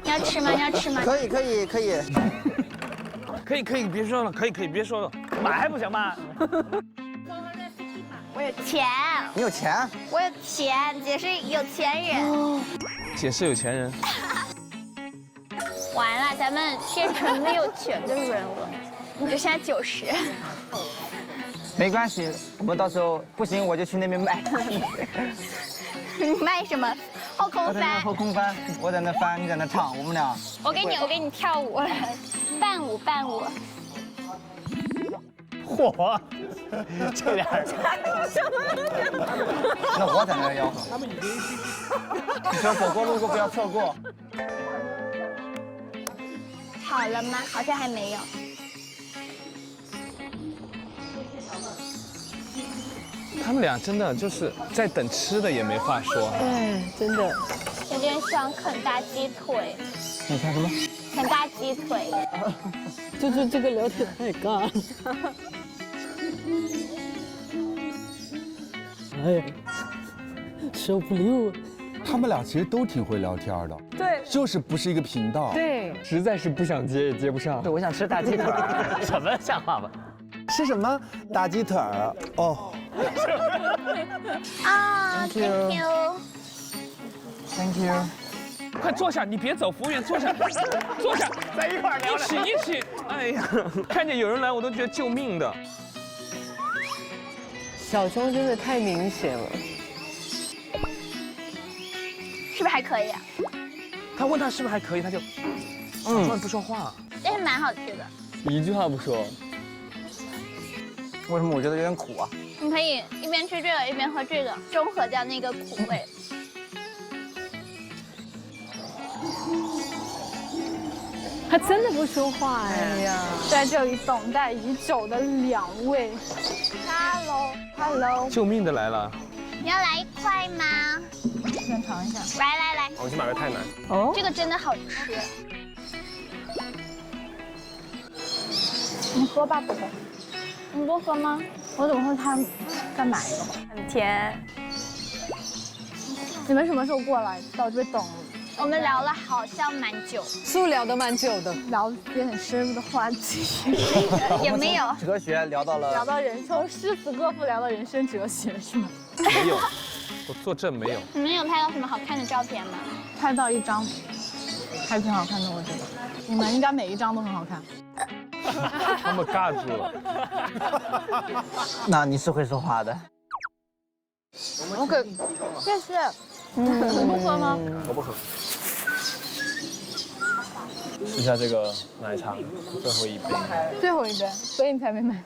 你要吃吗？你要吃吗？可以。可以，别说了，可以，别说了，买还不行吗？我有钱。你有钱？我有钱，姐是有钱人。姐是有钱人。完了，咱们变成没有钱的人了。你就现在90。没关系，我们到时候不行我就去那边卖。你卖什么？后空翻。后空翻，我在那翻，你在那唱，我们俩。我给你跳舞，伴舞。嚯，这俩人。那我在那吆喝。你说火锅路过不要错过。好了吗？好像还没有。他们俩真的就是在等吃的，也没话说。哎，真的。有点想啃大鸡腿。你看什么？啃大鸡腿。就是这个聊天太尬了。哎呀，受不了。他们俩其实都挺会聊天的，对，就是不是一个频道。对，实在是不想接也接不上。对，我想吃大鸡腿。什么像话吗？吃什么？大鸡腿儿哦。啊 ，Thank you。快坐下，你别走，服务员坐下，坐下，在一块聊。一起。哎呀，看见有人来我都觉得救命的。小庄真的太明显了。是不是还可以啊？他问他是不是还可以，他就，小庄不说话。但是蛮好吃的。一句话不说。为什么我觉得有点苦啊？你可以一边吃这个一边喝这个，中和掉那个苦味。他真的不说话哎呀！在这里等待已久的2位 ，Hello， 救命的来了！你要来一块吗？先尝一下。来，我去买个太难。哦，这个真的好吃。你喝吧，宝宝。你不喝吗？我怎么会看？再买一个吧。很甜。你们什么时候过来？在我这边等。我们聊了好像蛮久，是不是聊得蛮久的？聊一些很深入的话题，也没有。哲学聊到人，从诗词歌赋聊到人生哲学是吗？没有，我作证没有。你们有拍到什么好看的照片吗？拍到一张，还挺好看的，我觉得。你们应该每一张都很好看。他们尬住了。那你是会说话的。OK，谢谢。你不喝吗？我不喝。试一下这个奶茶，最后一杯。最后一杯，所以你才没买。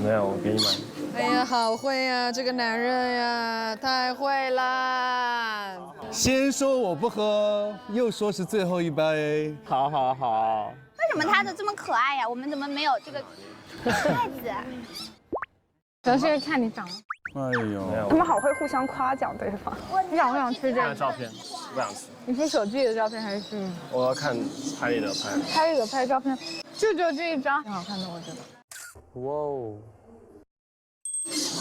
没有，我给你买。哎呀，好会呀，这个男人呀，太会啦！先说我不喝，又说是最后一杯。好好好。为什么他的这么可爱呀？我们怎么没有这个筷子？主要是看你长得。哎呦，他们好会互相夸奖对方。你想不想吃这个看照片，不想吃。你是手机里的照片还是？我要看拍立得拍。拍立得拍照片，就这一张，挺好看的，我觉得。哇哦，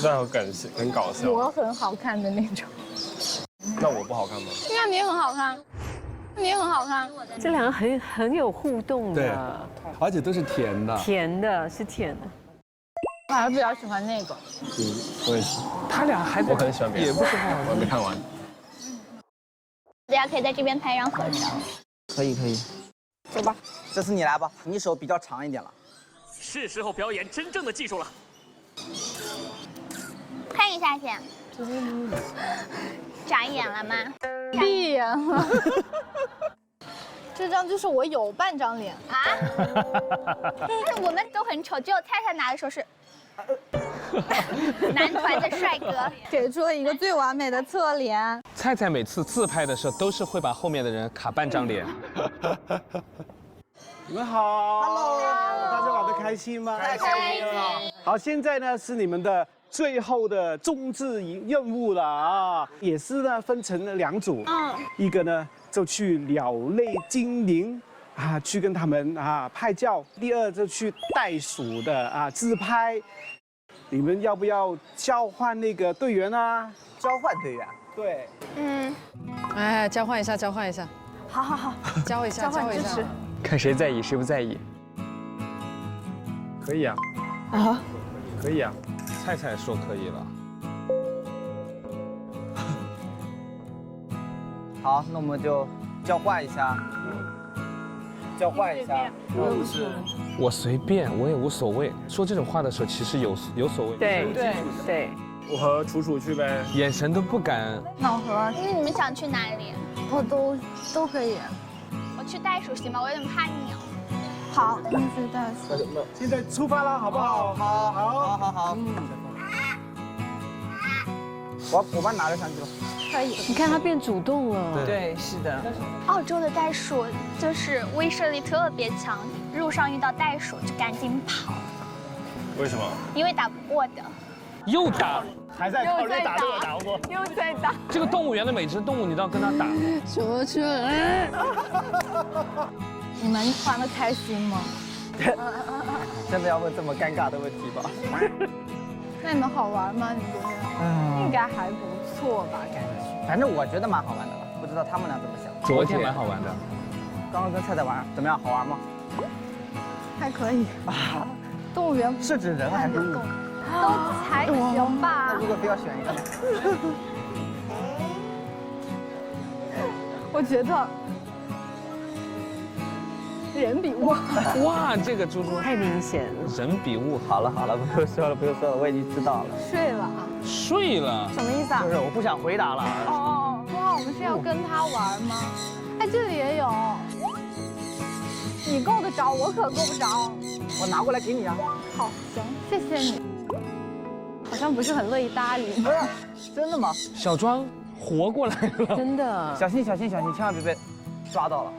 这样很搞笑。我很好看的那种。那我不好看吗？那你很好看，你很好看。这两个很有互动对的，，而且都是甜的。甜的是甜的。我还是比较喜欢那个。我也是。他俩还我很喜欢别人，也不是我还没看完。大家可以在这边拍张合照。可以。走吧，这次你来吧，你手比较长一点了。是时候表演真正的技术了。看一下先。眨眼了吗？闭眼了。这张就是我有半张脸啊！但是我们都很丑，只有菜菜拿的时候是男团的帅哥，给出了一个最完美的侧脸。菜菜每次自拍的时候都是会把后面的人卡半张脸。你们好 ，Hello， 大家玩得开心吗？开心了。好，现在呢是你们的最后的终至任务了啊，也是呢分成了2组，一个呢就去鸟类精灵啊，去跟他们啊拍照；第二就去袋鼠的啊自拍。你们要不要交换那个队员啊？交换队员？对。哎，交换一下。好，交一下。看谁在意，谁不在意。可以啊。啊？可以啊。菜菜说可以了。好，那我们就交换一下。我随便，我也无所谓。说这种话的时候，其实有所谓。对。我和楚楚去呗。眼神都不敢。脑盒。你们想去哪里？我都可以。我去袋鼠行吗？我有点怕鸟。好，那去袋鼠。现在出发了，好不好？好。我帮你拿着上去了。可以。你看他变主动了。对，是的。澳洲的袋鼠就是威慑力特别强，路上遇到袋鼠就赶紧跑。为什么？因为打不过的。又打。还在考虑打这个打不过。又在打。这个动物园的每只动物你都要跟它打。说出来。你们玩得开心吗？真的要问这么尴尬的问题吗？那你们好玩吗？你觉得？应该还不错吧，感觉。反正我觉得蛮好玩的了，不知道他们俩怎么想。昨天蛮好玩的。刚刚跟菜菜玩怎么样？好玩吗？还可以。啊。动物园是指人还是物？都还行吧。那如果非要选一个呢？我觉得人比物。哇，这个猪猪太明显了。人比物。好了，不用说了，我已经知道了。睡了啊？睡了？什么意思啊？就是我不想回答了。哇，我们是要跟他玩吗？哎，这里也有。你够得着，我可够不着。我拿过来给你啊。好，行，谢谢你。好像不是很乐意搭理。不是，真的吗？小庄活过来了。真的。小心，千万别被抓到了。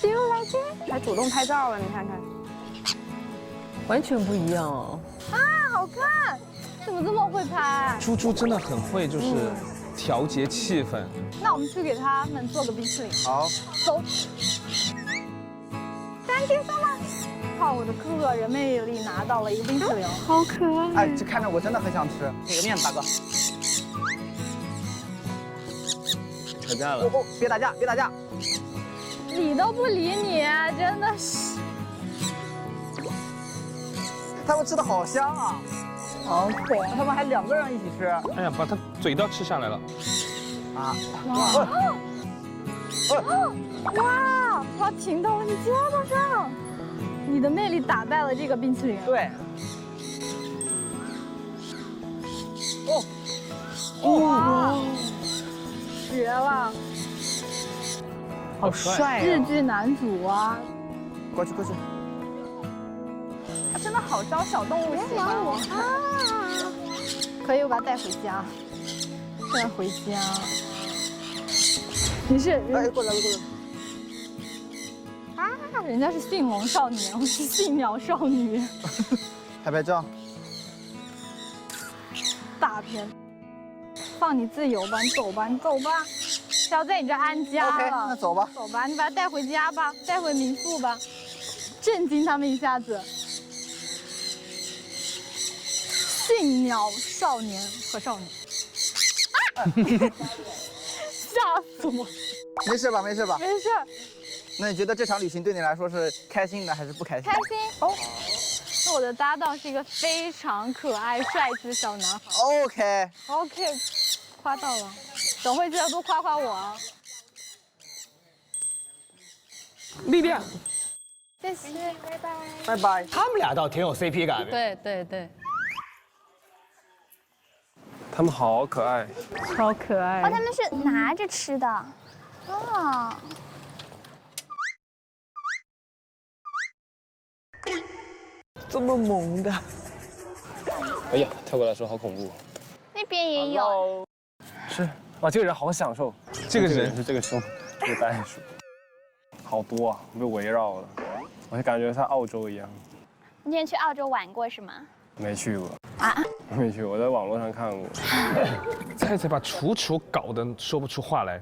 丢来接，还主动拍照了，你看看，完全不一样哦。啊，好看！怎么这么会拍？猪猪真的很会，就是调节气氛。那我们去给他们做个冰淇淋。好，走。Thank you so much。靠我的个人魅力拿到了一个冰淇淋，好可爱！哎，这看着我真的很想吃。给个面子，大哥。吵架了。别打架。理都不理你，真的是。他们吃的好香啊，好可爱。他们还2个人一起吃。哎呀，把他嘴都吃下来了。啊！哇！它停到了你肩膀上，你的魅力打败了这个冰淇淋。对。哇！绝了！好帅、日剧男主啊！过去过去。他真的好招小动物喜欢哦。可以，我把他带回家。带回家。你是？哎，过来了过来了。啊，人家是驯龙少年，我是驯鸟少女。拍拍照。大片。放你自由吧，你走吧，你走吧。要在你这安家了。OK， 那走吧。走吧，你把他带回家吧，带回民宿吧，震惊他们一下子。驯鸟少年和少女。吓死我！没事吧？没事吧？没事。那你觉得这场旅行对你来说是开心的还是不开心？开心哦。那我的搭档是一个非常可爱帅气小男孩。OK。夸到了。等会记得多夸夸我啊。丽丽，谢谢，拜拜。拜拜。他们俩倒挺有 CP 感的。对。他们好可爱，超可爱。哦，他们是拿着吃的。哦。这么萌的。哎呀，跳过来说好恐怖。那边也有。是，哇，这个人好享受。这个人是这个熊，这个袋鼠，好多啊，被围绕了，我就感觉像澳洲一样。你之前去澳洲玩过是吗？没去过啊，没去过，我在网络上看过。菜菜把楚楚搞得说不出话来。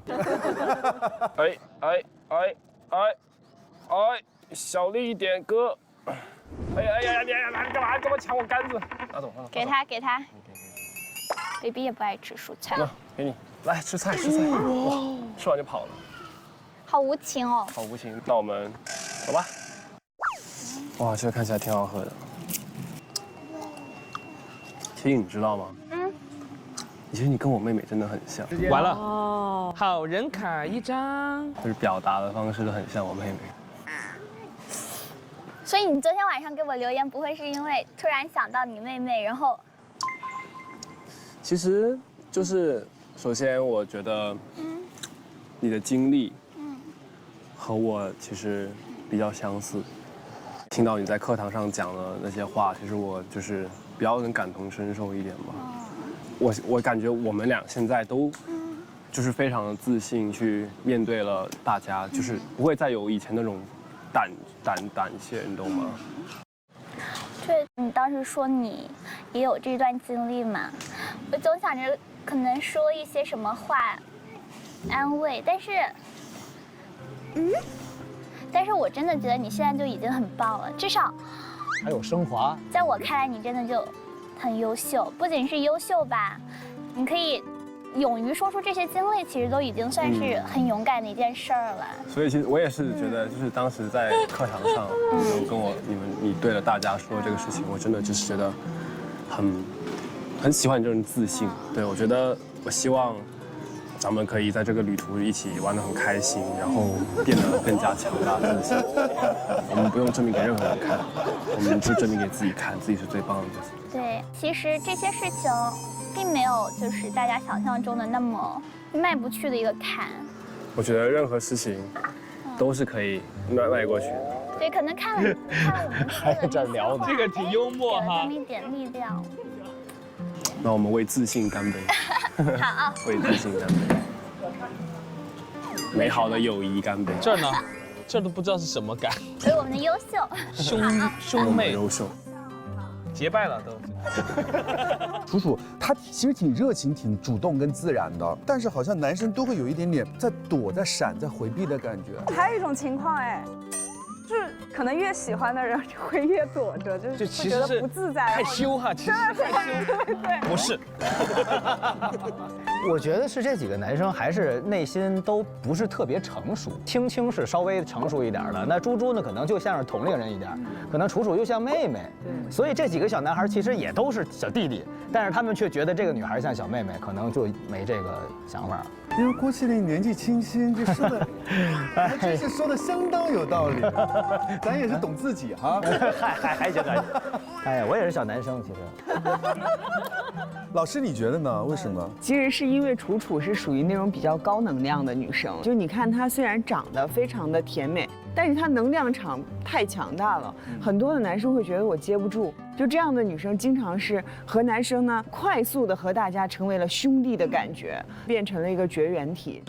小力一点，哥。哎呀，你干嘛这么抢我杆子？拿走。给他。baby 也不爱吃蔬菜。那给你，来吃菜。哇，吃完就跑了。好无情哦。好无情，那我们走吧。哇，这个看起来挺好喝的。其实你知道吗？其实你跟我妹妹真的很像。完了哦，好人卡一张。就是表达的方式都很像我妹妹。所以你昨天晚上给我留言，不会是因为突然想到你妹妹，然后？其实就是，首先我觉得，你的经历，和我其实比较相似。听到你在课堂上讲的那些话，其实我就是比较能感同身受一点吧。我感觉我们俩现在都，就是非常的自信去面对了大家，就是不会再有以前那种胆怯，你懂吗？对，你当时说你也有这段经历嘛，我总想着可能说一些什么话安慰，但是我真的觉得你现在就已经很棒了，至少还有升华。在我看来，你真的就很优秀，不仅是优秀吧，你可以勇于说出这些经历，其实都已经算是很勇敢的一件事儿了。所以其实我也是觉得，就是当时在课堂上，有跟你对着大家说这个事情，我真的就是觉得很喜欢你这种自信。对，我觉得我希望咱们可以在这个旅途一起玩得很开心，然后变得更加强大自信。我们不用证明给任何人看，我们就证明给自己看，自己是最棒的自己。对，其实这些事情并没有就是大家想象中的那么迈不去的一个坎。我觉得任何事情都是可以迈过去的。对，可能看了我们还在这儿聊呢，这个挺幽默哈。给了他们一点力量。那我们为自信干杯！好啊，为自信干杯！美好的友谊干杯！这儿呢？这都不知道是什么感。为我们的优秀。兄妹优秀。结拜了都。楚楚他其实挺热情、挺主动跟自然的，但是好像男生都会有一点点在躲、在闪、在回避的感觉。还有一种情况哎，就是可能越喜欢的人就会越躲着，就是会觉得不自在、害羞哈，其实害羞。对，不是。我觉得是这几个男生还是内心都不是特别成熟，青青是稍微成熟一点的，那猪猪呢可能就像是同龄人一点，可能楚楚又像妹妹，所以这几个小男孩其实也都是小弟弟，但是他们却觉得这个女孩像小妹妹，可能就没这个想法。因为郭麒麟年纪轻轻，这说的还真是说的相当有道理。咱也是懂自己哈。还行。哎呀，我也是小男生，其实。老师，你觉得呢？为什么？其实是因为楚楚是属于那种比较高能量的女生，就你看她虽然长得非常的甜美，但是她能量场太强大了，很多的男生会觉得我接不住。就这样的女生，经常是和男生呢快速的和大家成为了兄弟的感觉，变成了一个绝缘体，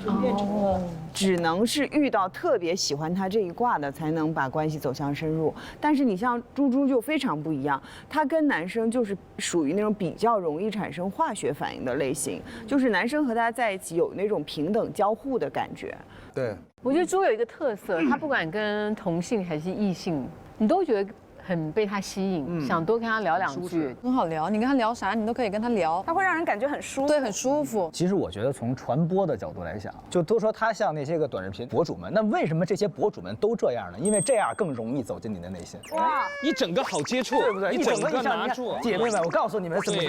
只能是遇到特别喜欢她这一卦的，才能把关系走向深入。但是你像猪猪就非常不一样，她跟男生就是属于那种比较容易产生化学反应的类型，就是男生和她在一起有那种平等交互的感觉。对，我觉得猪有一个特色，他不管跟同性还是异性，你都觉得很被他吸引，想多跟他聊两句，很好聊。你跟他聊啥，你都可以跟他聊，它会让人感觉很舒服。对，很舒服。其实我觉得从传播的角度来讲，就都说他像那些个短视频博主们，那为什么这些博主们都这样呢？因为这样更容易走进你的内心。哇，一整个好接触，对不对？一整个拿住。姐妹们，我告诉你们怎么。哎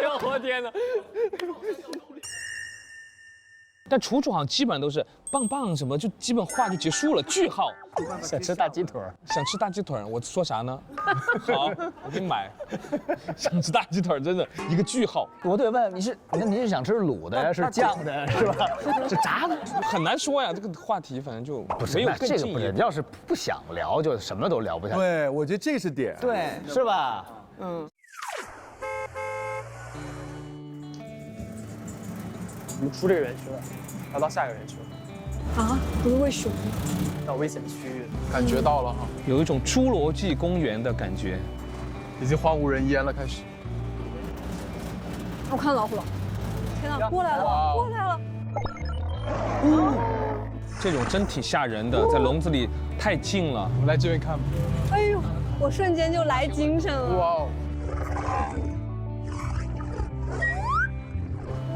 呦我天哪！但楚楚好像基本上都是棒棒什么，就基本话就结束了，句号。想吃大鸡腿，想吃大鸡腿，我说啥呢？好，我给你买。想吃大鸡腿，真的一个句号。我得问你是想吃卤的呀，是酱的，是吧？是炸的，很难说呀。这个话题反正就没有更这个不是，要是不想聊，就什么都聊不下去。对，我觉得这是点。对，是吧？嗯。我们出这个园区了，要到下一个园区了。啊，不是为熊，到危险区域，感觉到了哈，有一种侏罗纪公园的感觉，已经荒无人烟了，开始。我看到老虎了，天哪，过来了，过来了！这种真挺吓人的，在笼子里太近了。我们来这边看吧。哎呦，我瞬间就来精神了。哇哦！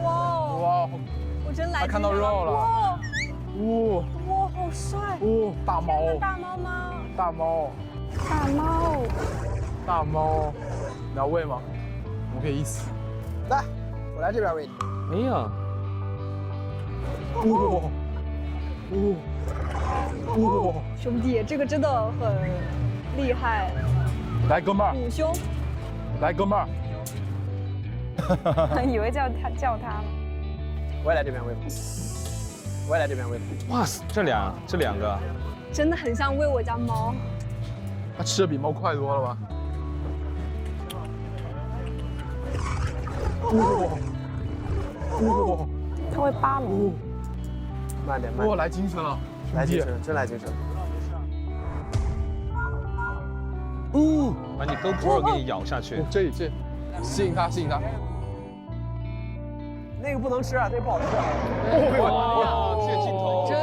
哇哦！哇哦！我真来精神了。看到肉了。哇！哇，好帅！哇，大猫！大猫吗？大猫！大猫！大猫！你要喂吗？我们可以一起。来，我来这边喂你。哎呀！哇！兄弟，这个真的很厉害。来，哥们儿。虎兄。来，哥们儿。以为叫他了。我也来这边喂。我也来这边喂。哇塞，这两个真的很像喂我家猫。它吃的比猫快多了吧？哇！它会扒我。慢点，慢点。哇，来精神了，来精神，真来精神。把你 GoPro 给你咬下去。这吸引它，吸引它。那个不能吃啊，那个不好吃。哇，这个镜头真。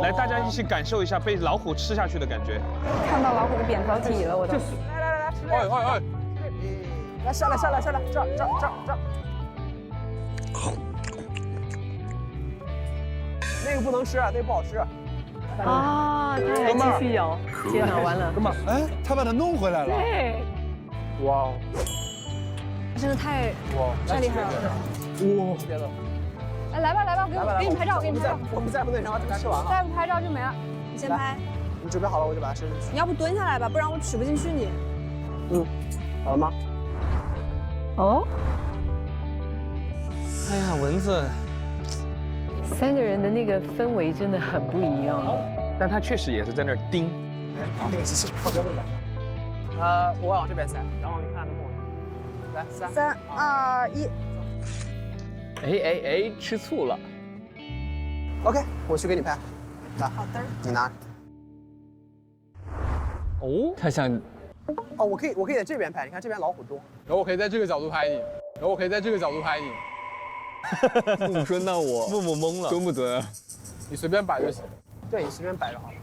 来，大家一起感受一下被老虎吃下去的感觉。看到老虎的扁桃体了，我都。来，吃这个。哎！来，下来，这儿。那个不能吃啊，那个不好吃。啊，他还继续咬，天哪，完了！哥们儿，哎，他把它弄回来了。对。哇哦！真的太厉害了！哇！别的。哎，来吧，给你拍照，给你拍照。我们再不那啥，吃完了。再不拍照就没了。你先拍。你准备好了，我就把它伸进去。你要不蹲下来吧，不然我取不进去你。好了吗？哦。哎呀，蚊子。3个人的那个氛围真的很不一样。但他确实也是在那儿盯。好，那个机器放这里吧。我往这边塞，然后你看能不能。来，3、2、1。哎，吃醋了。OK， 我去给你拍。来，好的。你拿。哦，他想。哦，我可以在这边拍，你看这边老虎多。然后我可以在这个角度拍你。木木说：“那我木木懵了，蹲不蹲？你随便摆就行。对，你随便摆就好了。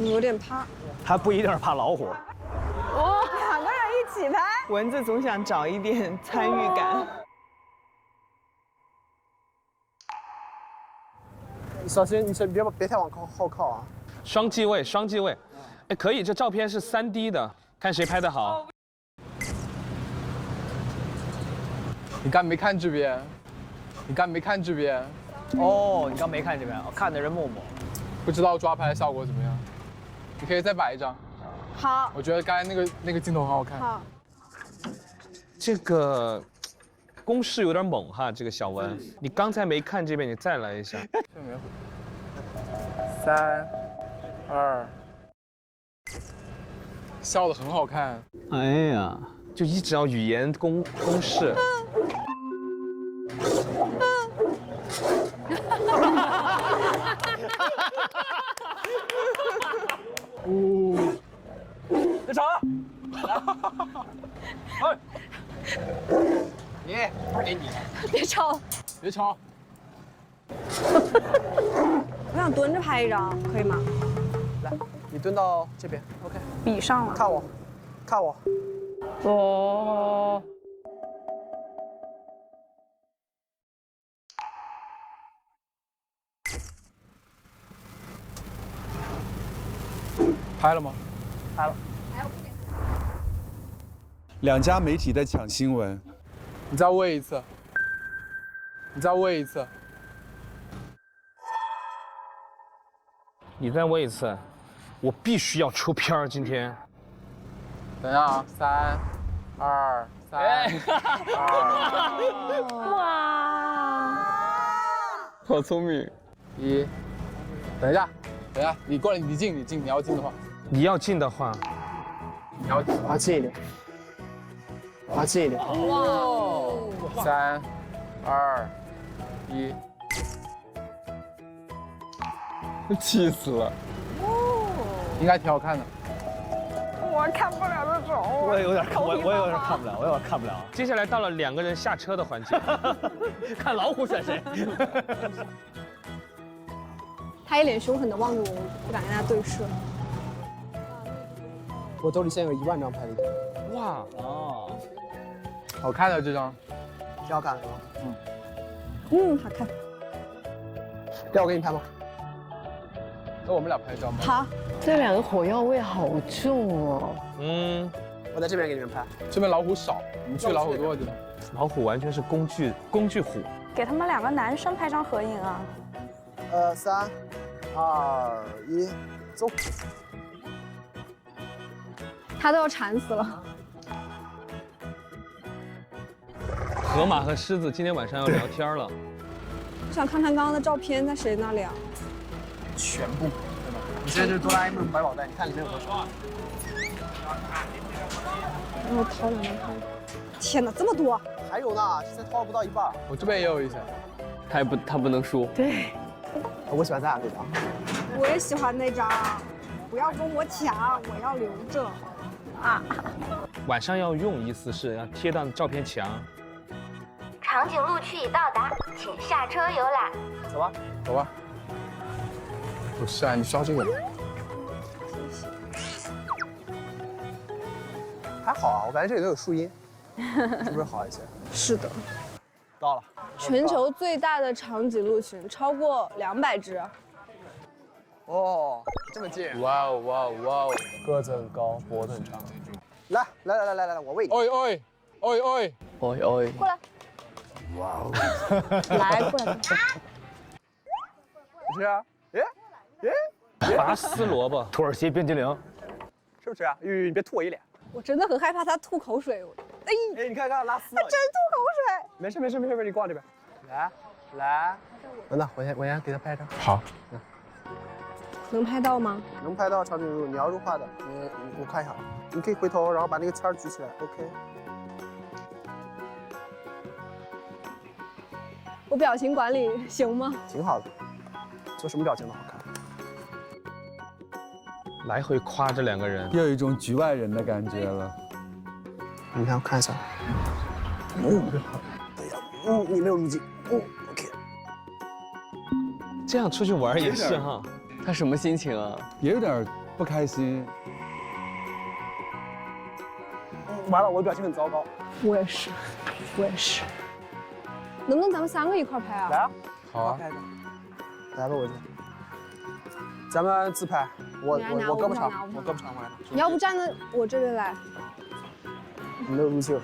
有点怕。他不一定是怕老虎。哦，2个人一起拍。蚊子总想找一点参与感。你小心，你别太往后靠啊。双机位。哎，可以，这照片是3D 的，看谁拍得好。你刚没看这边？你刚没看这边？哦，你刚没看这边，我看的是木木。不知道抓拍效果怎么样？你可以再摆一张。好。我觉得刚才那个镜头很好看。好。这个攻势有点猛哈，这个小文，你刚才没看这边，你再来一下。 3、2，笑得很好看。哎呀，就一直要语言攻势。别吵！哎，你，给你。别吵！别吵！我想蹲着拍一张，可以吗？来，你蹲到这边 ，OK。比上了。看我，看我。哦。拍了吗？拍了。两家媒体在抢新闻，你再喂一次。你再喂一次。你再问一次，我必须要出片儿今天。等一下啊，3、2、3、2。哇！好聪明。1，等一下，等一下，你过来，你进，你要进的话。你要进的话，你要滑近一点，滑近一点。哇！3、2、1。气死了！应该挺好看的。我看不了这种。我有点看不了，我有点看不了。接下来到了2个人下车的环节，看老虎选谁。他一脸凶狠的望着我，不敢跟他对视。我兜里现在有1万张拍立得。哇哦，好看的这张，挺好看是吧？好看。要我给你拍吗？那我们俩拍照吗？好。这2个火药味好重哦。我在这边给你们拍。这边老虎少，我们去老虎多的地方。老虎完全是工具虎。给他们2个男生拍张合影啊。3、2、1，走。他都要馋死了。河马和狮子今天晚上要聊天了。我想看看刚刚的照片在谁那里啊？全部，对吧？你现在就是哆啦 A 梦百宝袋，你看里面有多少？然后掏2张拍。天哪，这么多！还有呢，现在掏了不到一半。我这边也有一些。他不能输。对。我喜欢咱俩这张。我也喜欢那张，不要跟我抢，我要留着。啊。晚上要用，意思是要贴到照片墙。长颈鹿区已到达，请下车游览。走吧，走吧。不是啊，你需要这个。还好啊，我感觉这里都有树荫，是不是好一些？是的。到了。全球最大的长颈鹿群，超过200只。哦，这么近！哇哦哇哦哇哦，个子很高，脖子很长。来，我喂你。oi，过来。哇哦！来，过来。不是啊？拔丝萝卜，土耳其冰激凌，是不是啊？你别吐我一脸。我真的很害怕他吐口水。哎，你看拉丝了。他真吐口水。没事，你过来这边。来，等，我先给他拍一张。好。能拍到吗？能拍到长颈鹿，你要入画的，我看一下，你可以回头，然后把那个签举起来 ，OK。我表情管理行吗？挺好的，做什么表情都好看。来回夸这2个人，又有一种局外人的感觉了。你看，我看一下。你没有入镜。OK。这样出去玩也是哈。他什么心情啊？也有点不开心。完了，我的表情很糟糕。我也是。能不能咱们3个一块拍啊？来啊！好啊。来吧，我这。咱们自拍。我胳膊长，我胳膊长，我来。你要不站在我这边来？没有入镜。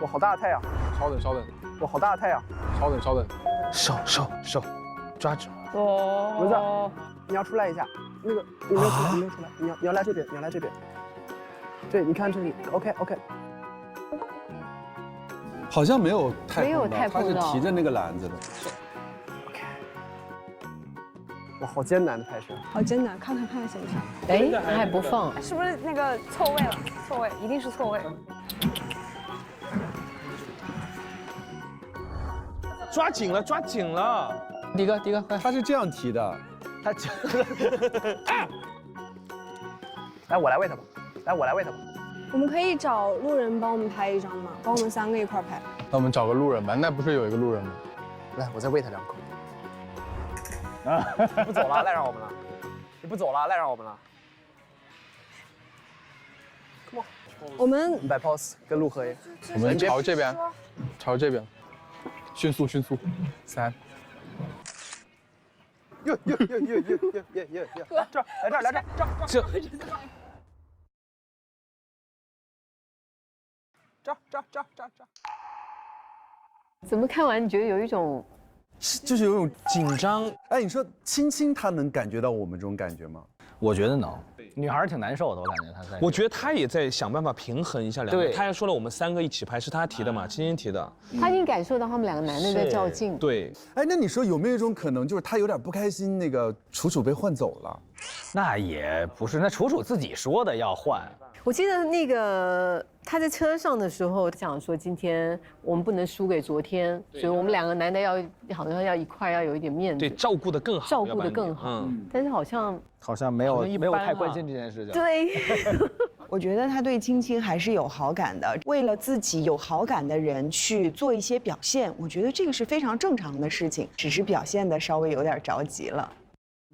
哇，好大的太阳！稍等，稍等。哇，好大的太阳！稍等，稍等。手，抓住。蚊子，你要出来一下。那个你没有出来，你没有出来，你要来这边，你要来这边。对，你看这里 ，OK。好像没有太没有太他是碰到提着那个篮子的。哇，好艰难的拍摄。好艰难，看行不行？哎，他还不放，是不是那个错位了？错位，一定是错位。抓紧了，抓紧了！迪哥，快！他是这样提的，他来，我来喂他吧。我们可以找路人帮我们拍一张吗？帮我们3个一块拍。那我们找个路人吧，那不是有一个路人吗？来，我再喂他2口。你不走了，赖上我们了。你不走了，赖上我们了。Come on， 我们摆 pose 跟鹿合影。我们朝这边，迅速，3。哟，这儿，来这儿。这。怎么看完你觉得有一种，就是有一种紧张。哎，你说青青她能感觉到我们这种感觉吗？我觉得能。女孩挺难受的，我感觉她在。我觉得她也在想办法平衡一下两个。对，她还说了我们3个一起拍，是她提的嘛，青青提的。他已经感受到他们2个男的在较劲。对。哎，那你说有没有一种可能，就是他有点不开心，那个楚楚被换走了？那也不是，那楚楚自己说的要换。我记得那个他在车上的时候讲说，今天我们不能输给昨天，所以我们2个男的好像要一块，要有一点面子，对，照顾得更好，照顾得更好。但是好像没有太关心这件事情。对，我觉得他对青青还是有好感的，为了自己有好感的人去做一些表现，我觉得这个是非常正常的事情，只是表现的稍微有点着急了。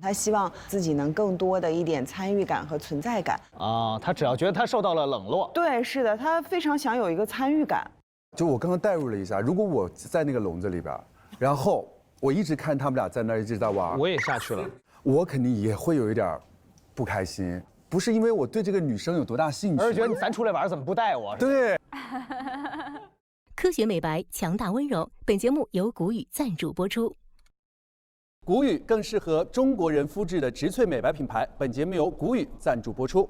他希望自己能更多的一点参与感和存在感啊，他只要觉得他受到了冷落，对，是的，他非常想有一个参与感。就我刚刚代入了一下，如果我在那个笼子里边，然后我一直看他们俩在那儿一直在玩，我也下去了，我肯定也会有一点不开心，不是因为我对这个女生有多大兴趣，而是觉得咱出来玩怎么不带我？对。科学美白，强大温柔。本节目由谷雨赞助播出。谷雨更适合中国人肤质的植萃美白品牌。本节目由谷雨赞助播出。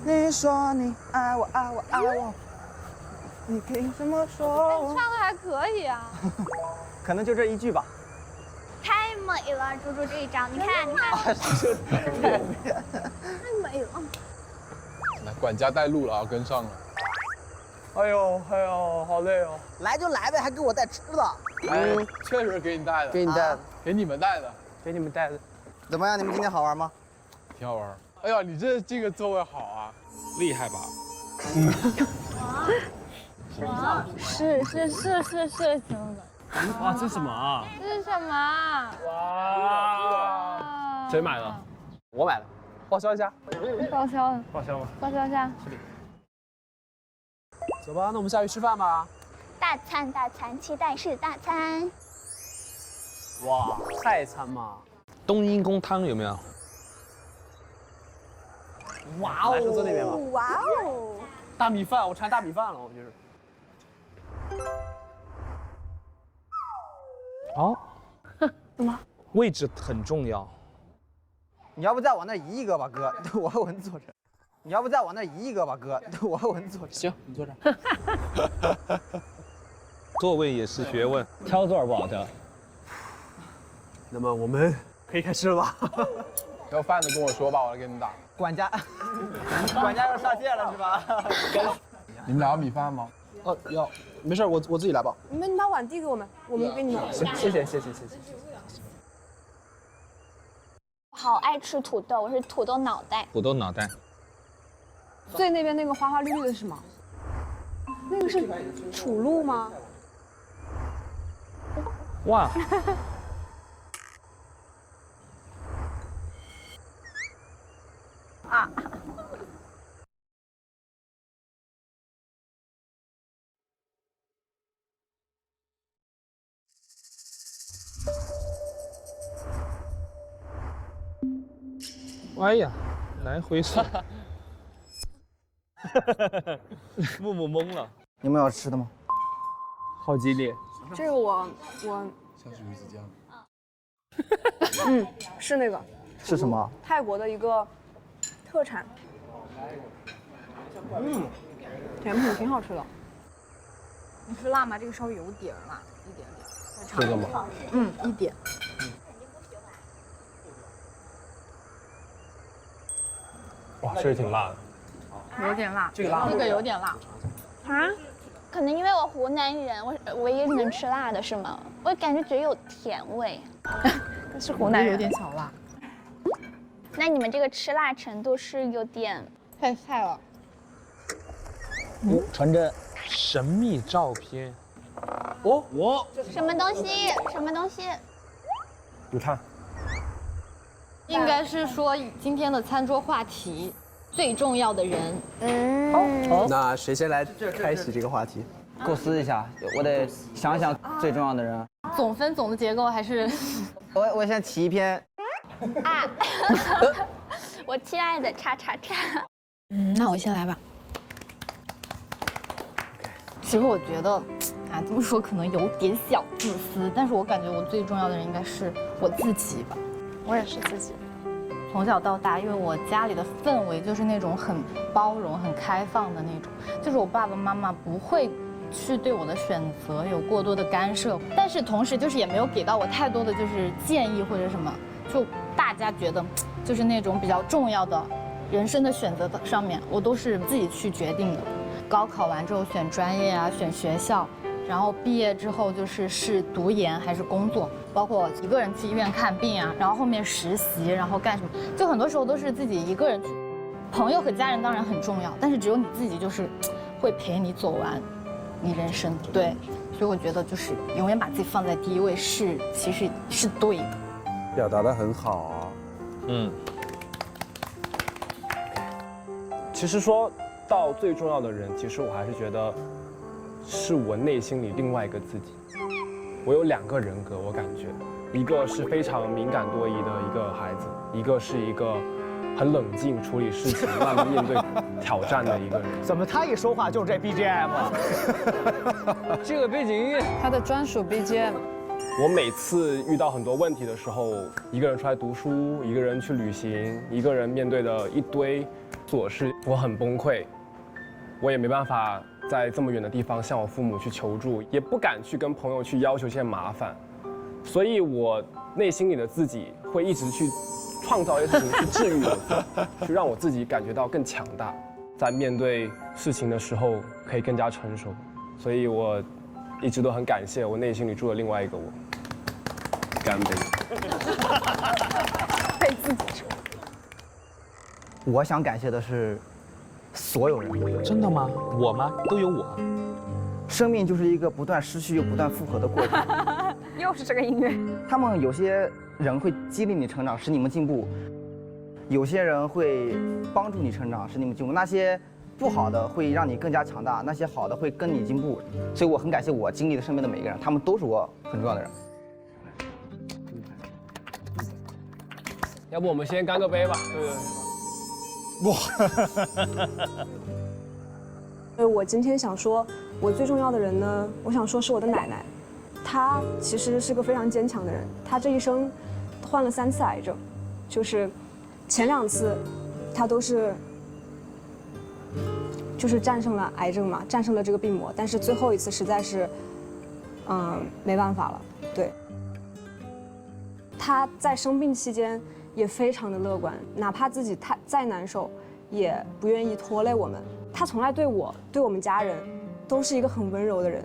你说你爱我，爱我，爱我，你凭什么说我？唱的还可以啊，可能就这一句吧。太美了，猪猪这一张，你看，太美了。来，管家带路了啊，跟上了。哎呦，好累哦。来就来呗，还给我带吃的。哎，确实给你带的，给你带的，给你们带的，给你们带的。怎么样？你们今天好玩吗？挺好玩。哎呀，你这个座位好啊，厉害吧？是什么？哇，这是什么啊？这是什么？哇！谁买的？我买的。报销一下。报销了。报销吗？报销一下。走吧，那我们下去吃饭吧。大餐，期待是大餐。哇，泰餐嘛。冬阴功汤有没有？哇哦！来，坐那边吧。哇哦！大米饭，我馋大米饭了，我就是。好。怎么？位置很重要。你要不再往那移一个吧，哥，我和文坐这。你要不再往那移一个吧，哥，我和文坐这。行，你坐这儿。座位也是学问，挑座不好挑。那么我们可以开始了吧？要饭的跟我说吧，我来给你打。管家要上线了是吧？你们俩要米饭吗？哦，要，没事，我自己来吧。你们把碗递给我们，我们给你们。行，谢谢。好爱吃土豆，我是土豆脑袋。土豆脑袋。最那边那个花花绿绿的是什么？那个是楚露吗？哇！啊！哎呀，来回送。木木懵了。你们要吃的吗？好激烈。这是我像是鱼子酱。是那个是什么？泰国的一个特产。甜品挺好吃的。你吃辣吗？这个稍微有点辣，一点点。这个吗？一点。哇，确实挺辣的。有点辣，这个辣那个有点辣。啊？可能因为我湖南人，我唯一能吃辣的是吗？我感觉只有甜味。是湖南人有点小辣。那你们这个吃辣程度是有点太菜了。传真，神秘照片。哦，什么东西？什么东西？你看，应该是说今天的餐桌话题最重要的人。那谁先来开启这个话题？构思一下，我得想想最重要的人。总分总的结构还是我先起一篇。啊！我亲爱的叉叉叉。那我先来吧。其实我觉得，这么说可能有点小自私，但是我感觉我最重要的人应该是我自己吧。我也是自己。从小到大，因为我家里的氛围就是那种很包容、很开放的那种，就是我爸爸妈妈不会去对我的选择有过多的干涉，但是同时就是也没有给到我太多的就是建议或者什么，就大家觉得就是那种比较重要的人生的选择的上面，我都是自己去决定的。高考完之后选专业啊，选学校，然后毕业之后是读研还是工作，包括一个人去医院看病啊，然后后面实习，然后干什么，就很多时候都是自己一个人去。朋友和家人当然很重要，但是只有你自己就是会陪你走完你人生。对，所以我觉得就是永远把自己放在第一位其实是对的。表达得很好啊。其实说到最重要的人，其实我还是觉得是我内心里另外一个自己。我有2个人格，我感觉，一个是非常敏感多疑的一个孩子，一个是一个很冷静处理事情、慢慢面对挑战的一个人。怎么他一说话就是这 BGM 啊？这个背景音乐，他的专属 BGM。我每次遇到很多问题的时候，一个人出来读书，一个人去旅行，一个人面对的一堆琐事，我很崩溃，我也没办法在这么远的地方向我父母去求助，也不敢去跟朋友去要求一些麻烦，所以我内心里的自己会一直去创造一些事情去治愈我自己，去让我自己感觉到更强大，在面对事情的时候可以更加成熟，所以我一直都很感谢我内心里住的另外一个我。干杯！被自己说。我想感谢的是所有人。真的吗？我吗？都有我。生命就是一个不断失去又不断复合的过程。又是这个音乐。他们有些人会激励你成长，使你们进步；有些人会帮助你成长，使你们进步。那些不好的会让你更加强大，那些好的会跟你进步。所以我很感谢我经历的身边的每一个人，他们都是我很重要的人。要不我们先干个杯吧？哇！我今天想说，我最重要的人呢，我想说是我的奶奶。她其实是个非常坚强的人，她这一生患了3次癌症，就是前2次她都是战胜了癌症嘛，战胜了这个病魔，但是最后一次实在是没办法了。对，她在生病期间也非常的乐观，哪怕自己再难受，也不愿意拖累我们。他从来对我们家人，都是一个很温柔的人，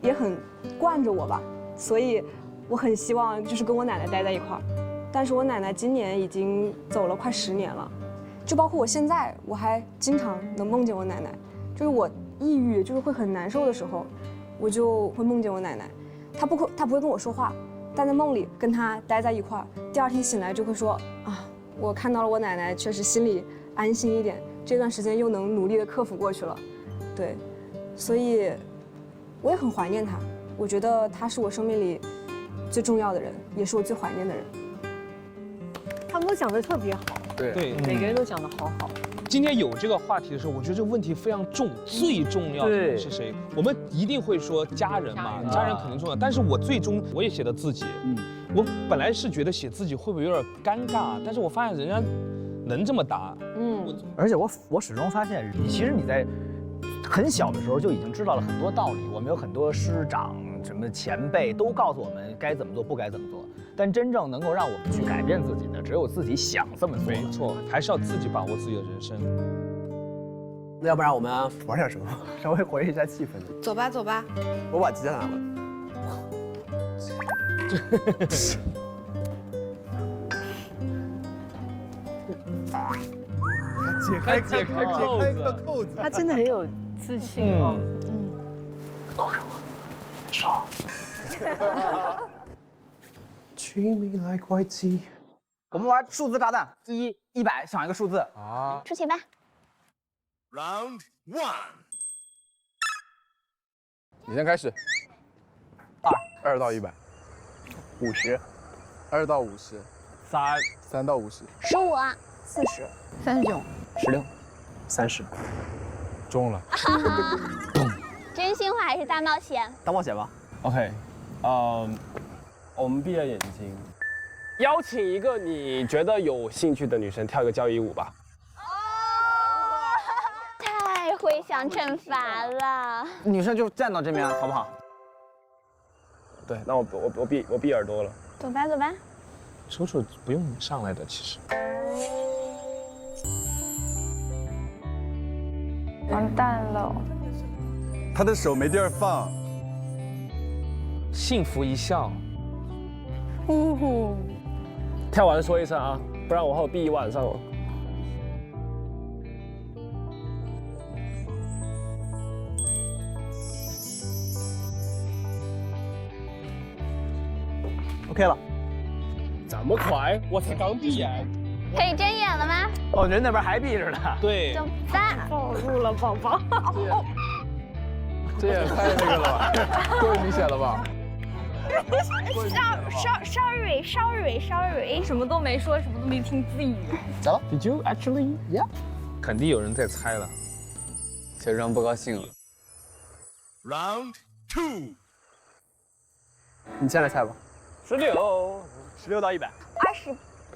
也很惯着我吧。所以我很希望就是跟我奶奶待在一块儿。但是我奶奶今年已经走了快10年了，就包括我现在，我还经常能梦见我奶奶。就是我抑郁，就是会很难受的时候，我就会梦见我奶奶。她不会跟我说话。但在梦里跟他待在一块儿，第2天醒来就会说啊，我看到了我奶奶，确实心里安心一点，这段时间又能努力的克服过去了，对，所以我也很怀念她，我觉得她是我生命里最重要的人，也是我最怀念的人。他们都讲得特别好，对，每个人都讲得好好。今天有这个话题的时候，我觉得这个问题非常重，最重要的是谁？我们一定会说家人嘛，家人肯定重要。但是我最终我也写的自己，我本来是觉得写自己会不会有点尴尬，但是我发现人家能这么答，而且我始终发现，其实你在很小的时候就已经知道了很多道理。我们有很多师长、什么前辈都告诉我们该怎么做，不该怎么做。但真正能够让我们去改变自己的，只有自己想这么做。没错，还是要自己把握自己的人生。那要不然我们玩点什么，稍微活跃一下气氛。走吧，走吧。我把吉他拿了。解开扣子。他真的很有自信哦。都是我，爽。Treat me like white tea。我们玩数字炸弹，100，想一个数字啊。出题吧。Round 1。你先开始。2到100。50。2到50。3到50。15。40。39。16。30。中了。真心话还是大冒险？大冒险吧。OK，我们闭着眼睛，邀请一个你觉得有兴趣的女生跳一个交谊舞吧。太会想惩罚了。女生就站到这边，好不好？对，那我闭耳朵了。走吧，走吧。楚楚不用上来的，其实。完蛋了。他的手没地儿放。幸福一笑。跳完说一声啊，不然我会闭一晚上哦。OK 了。这么快？我才刚闭眼。可以睁眼了吗？哦，人那边还闭着呢。对。走吧。暴露了，宝宝。这也太那个了吧，过于明显了吧 ？Sorry，什么都没说，什么都没听，自己咋了 ？Did you actually? Yeah。肯定有人在猜了。学生不高兴了。Round 2。你先来猜吧。16到100。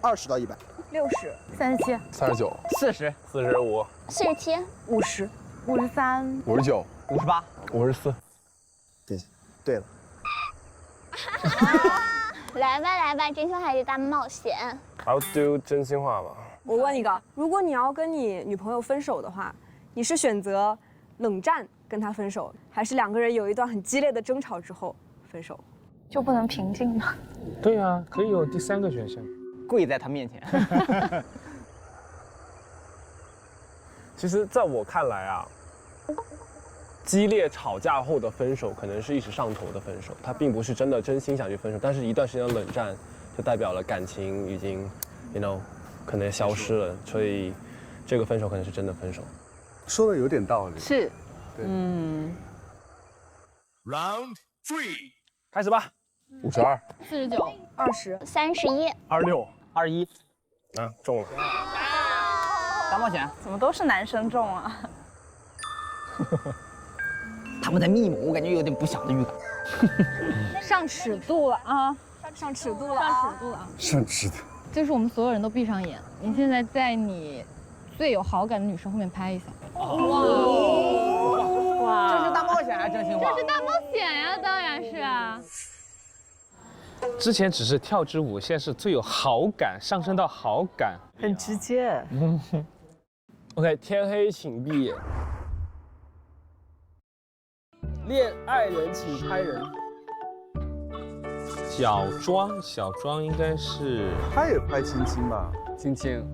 20到100。60。37。39。40。45。47。50。53。59。58。54。对了。来吧，真心话还是大冒险。I'll do 真心话吧。我问一个，如果你要跟你女朋友分手的话，你是选择冷战跟她分手，还是两个人有一段很激烈的争吵之后分手？就不能平静吗？对啊，可以有第3个选项。跪在他面前。其实，在我看来啊，激烈吵架后的分手可能是一时上头的分手，他并不是真的真心想去分手，但是一段时间的冷战就代表了感情已经 可能消失了，所以这个分手可能是真的分手。说的有点道理。是。对。Round 3，开始吧。52。49。20。31。26。21。啊，中了。大冒险。怎么都是男生中啊？他们在密谋，我感觉有点不祥的预感。上尺度了啊！上尺度了，上尺度。就是我们所有人都闭上眼，你现在在你最有好感的女生后面拍一下。哇！这是大冒险还是真心话？这是大冒险呀，当然是啊。之前只是跳支舞，现在是最有好感，上升到好感，很直接。OK， 天黑请闭眼。恋爱人请拍人。小庄应该是他也拍青青吧？青青。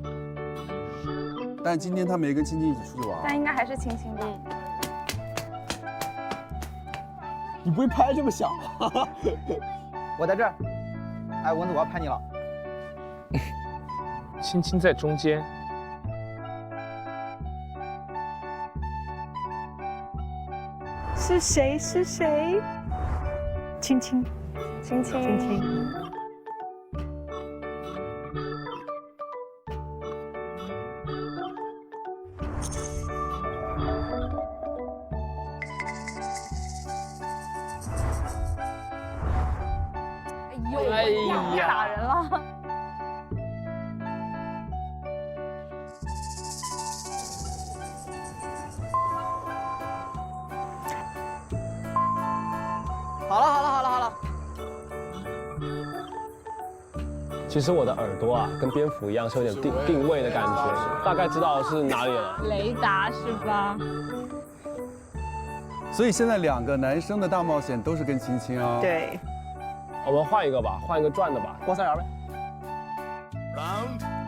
但今天他没跟青青一起出去玩。但应该还是青青吧。你不会拍这么小？我在这儿。哎，蚊子，我要拍你了。青青在中间。是谁？是谁？青青。青青。哎呀，打人了。好了。其实我的耳朵啊，跟蝙蝠一样，是有点定位的感觉，大概知道是哪里了。雷达是吧？所以现在2个男生的大冒险都是跟青青啊。对，我们换一个吧，换一个转的吧，逛3园呗。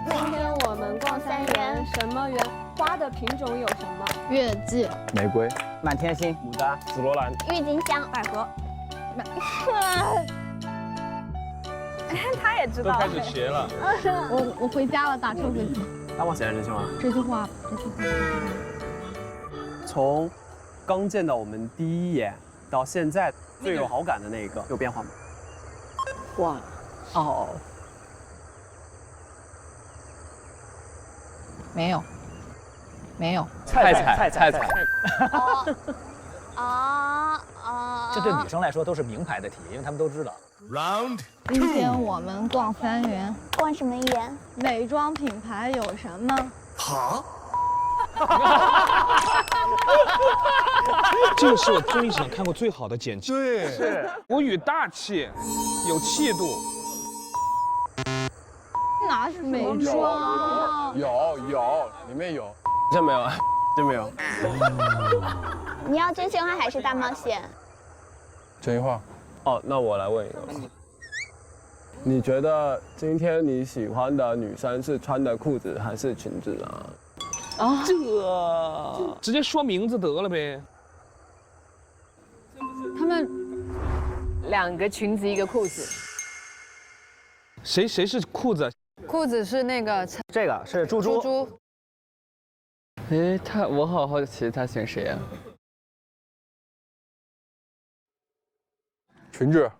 今天我们逛3园，什么园？花的品种有什么？月季、玫瑰、满天星、牡丹、紫罗兰、郁金香、百合。他也知道。都开始学了。我回家了，打车回去。大冒险还是真心话？这句话。从刚见到我们第一眼到现在最有好感的那个有变化吗？哇，哦，没有。菜。这对女生来说都是名牌的题，因为她们都知道。今天我们逛3园，逛什么园？美妆品牌有什么？好。这个是我综艺上看过最好的剪辑。对，是我语大气，有气度。哪是美妆？有，里面有。真没有啊，真没有。你要真心话还是大冒险？真心话。哦，那我来问一个吧。你觉得今天你喜欢的女生是穿的裤子还是裙子啊？这直接说名字得了呗。他们2个裙子，1个裤子。谁是裤子？裤子是那个，这个是猪猪。哎，我好好奇他选谁啊？裙子。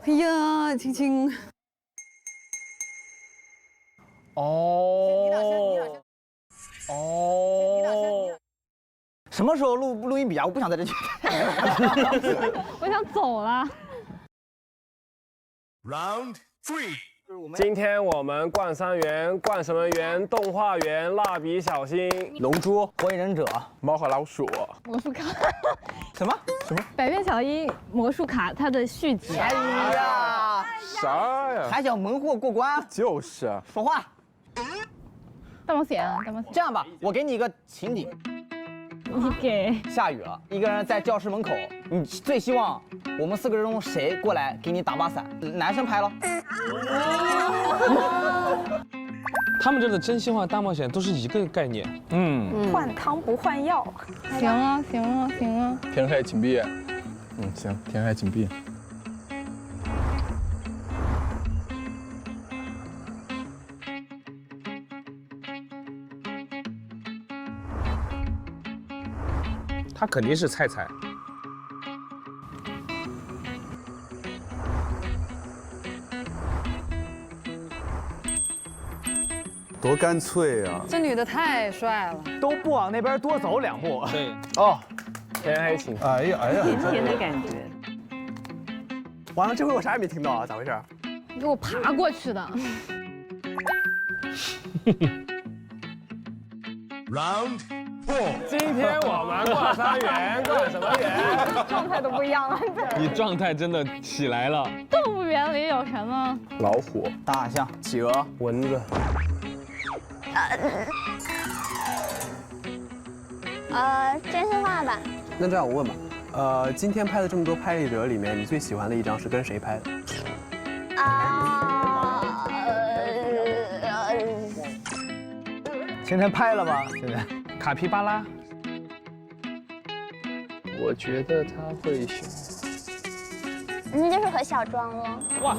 哎呀，青青。哦。什么时候录音笔啊？我不想在这去。我想走了。Round 3。今天我们逛3园，逛什么园？动画园、蜡笔小新、龙珠、火影忍者、猫和老鼠、魔术卡。什么？百变小樱魔术卡它的续集。哎呀，啥呀？还想蒙混过关？就是说话。大冒险。这样吧，我给你一个情景。你给。下雨了，一个人在教室门口，你最希望我们4个人中谁过来给你打把伞？男生拍了。他们这的真心话大冒险都是一个概念。换汤不换药。行啊。天黑请闭。行，天黑请闭。他肯定是菜。多干脆啊！这女的太帅了，都不往那边多走2步。对。哦，天黑请。哎呀，甜甜的感觉。完了，这回我啥也没听到啊，咋回事？你给我爬过去的。Round 4。今天我们逛3园，逛什么园？状态都不一样了。你状态真的起来了。动物园里有什么？老虎、大象、企鹅、蚊子。真心话吧。那这样我问吧，今天拍的这么多拍立得里面，你最喜欢的一张是跟谁拍的？今天拍了吗？现在卡皮巴拉。我觉得他会选。那就是和小庄了。哇！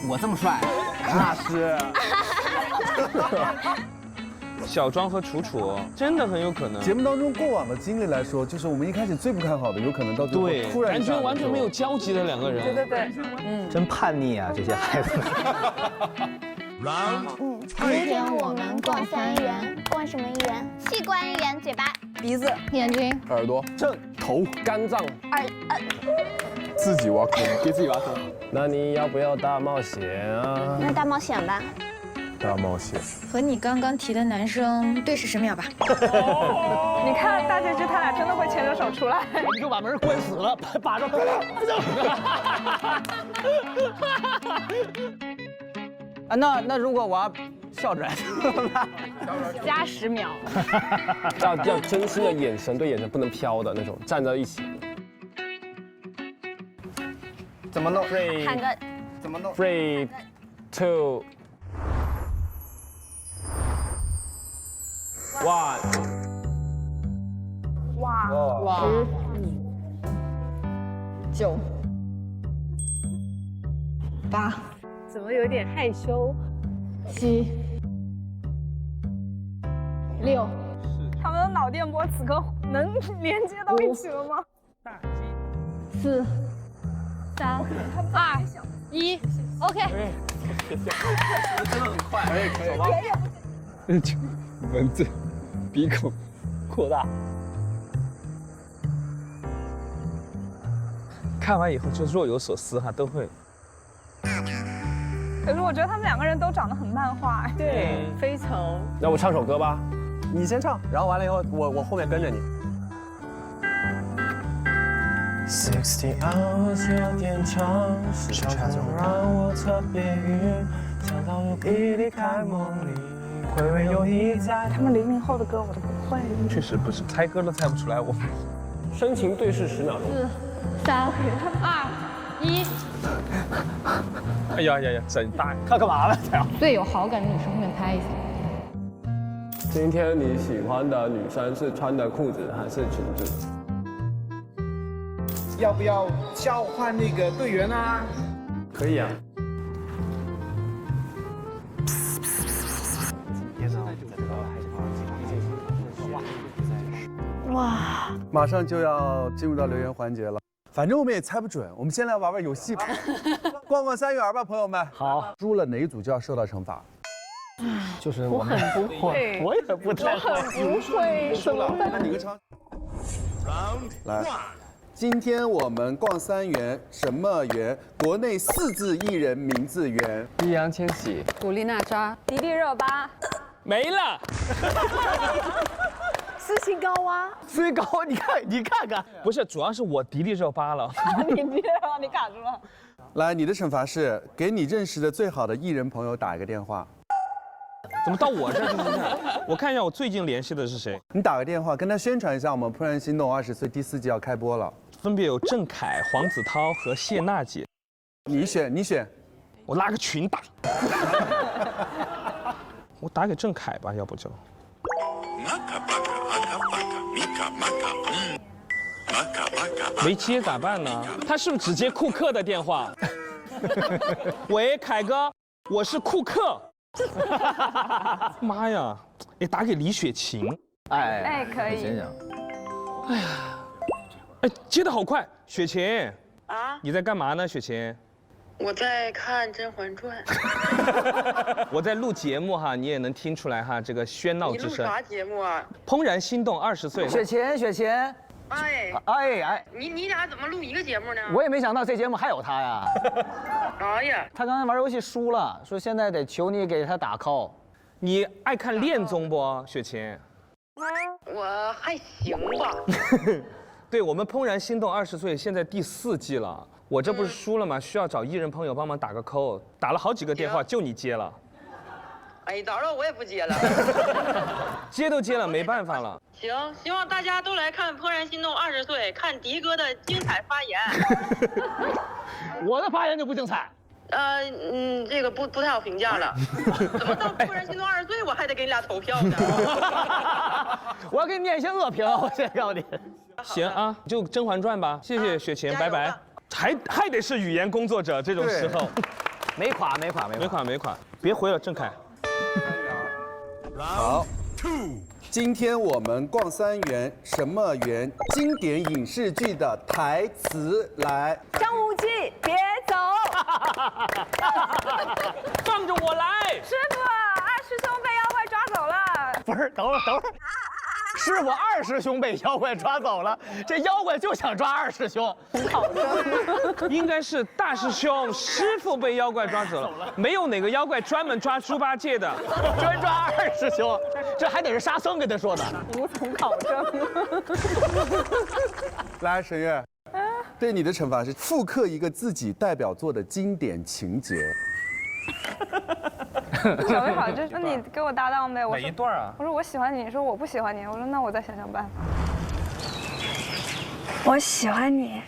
我这么帅，那是。小庄和楚楚真的很有可能。节目当中过往的经历来说，就是我们一开始最不看好的，有可能到最后突然感觉完全没有交集的2个人。对，真叛逆啊，这些孩子。今天我们逛3园，逛什么园？器官园，嘴巴、鼻子、眼睛、耳朵、正头。头肝脏，自己挖坑，给自己挖坑。那你要不要大冒险啊？那大冒险吧。大冒险。和你刚刚提的男生对视10秒吧。你看大结局，他俩真的会牵着手出来。你就把门关死了，把着。啊，那如果我要笑出来，加10秒。要真心的眼神对眼神，不能飘的那种，站在一起。怎么弄？喊个怎么弄 ？3, 2, 1。哇！10、9、8，怎么有点害羞？7、6。他们的脑电波此刻能连接到一起了吗？4、3、2、1 ，OK。真的很快，可以，走吧。蚊子鼻孔扩大。看完以后就若有所思哈，都会。可是我觉得他们2个人都长得很漫画。对，非常。那我唱首歌吧，你先唱，然后完了以后我后面跟着你。60 hours 有点长，时差总让我特别晕，想到有你离开梦里，回味有你在。他们00后的歌我都不会。确实不是，猜歌都猜不出来。我们深情对视10秒钟。4、3、2、1。哎呀，整大，看干嘛呢？对有好感的女生后面拍一下。今天你喜欢的女生是穿的裤子还是裙子？要不要交换那个队员啊？可以啊。哇！马上就要进入到留言环节了，反正我们也猜不准，我们先来玩玩游戏吧，逛逛3元吧，朋友们。好，输了哪一组就要受到惩罚。就是我很不会，我也不太会，不会，输了，那你个唱。来。今天我们逛3元，什么元？国内4字艺人名字元。易烊千玺、古力娜扎、迪丽热巴，没了。斯琴高啊，最高，你看看，不是，主要是我迪丽热巴了。你卡住了。来，你的惩罚是给你认识的最好的艺人朋友打一个电话。怎么到我这儿就是这样？我看一下我最近联系的是谁。你打个电话跟他宣传一下，我们《怦然心动20岁》第4季要开播了。分别有郑恺、黄子韬和谢娜姐。你选。我拉个群打。我打给郑恺吧，要不就。没接咋办呢？他是不是只接库克的电话？喂，恺哥，我是库克。妈呀！哎，打给李雪琴。哎，可以。想想。哎呀，哎，接得好快，雪琴。啊？你在干嘛呢，雪琴？我在看《甄嬛传》。我在录节目哈，你也能听出来哈，这个喧闹之声。你录啥节目啊？怦然心动20岁。雪琴。哎，你俩怎么录一个节目呢？我也没想到这节目还有他呀。哎呀，他刚才玩游戏输了，说现在得求你给他打 call。你爱看恋综不，雪琴？我还行吧。对，我们怦然心动20岁现在第4季了，我这不是输了吗？需要找艺人朋友帮忙打个 call， 打了好几个电话，就你接了。哎，早知道我也不接了。接都接了，没办法了。行，希望大家都来看《怦然心动20岁》，看迪哥的精彩发言。我的发言就不精彩。这个不太好评价了。怎么到《怦然心动20岁》我还得给你俩投票呢？我要给你念一些恶评，我先告诉你。行啊，就《甄嬛传》吧。谢谢雪琴，拜拜。还得是语言工作者这种时候。没垮，别回了，郑恺。好，今天我们逛3元，什么元？经典影视剧的台词来。张无忌，别走。放着我来。师傅，二师兄被妖怪抓走了。不是，等会儿。师傅二师兄被妖怪抓走了，这妖怪就想抓二师兄。应该是大师兄师傅被妖怪抓走了，没有哪个妖怪专门抓猪八戒的，专抓二师兄，这还得是沙僧跟他说的。无从考证。来，沈月，对你的惩罚是复刻一个自己代表作的经典情节。小薇好，那你给我搭档呗。哪一段啊？我说我喜欢你，你说我不喜欢你，我说那我再想想办法。我喜欢你，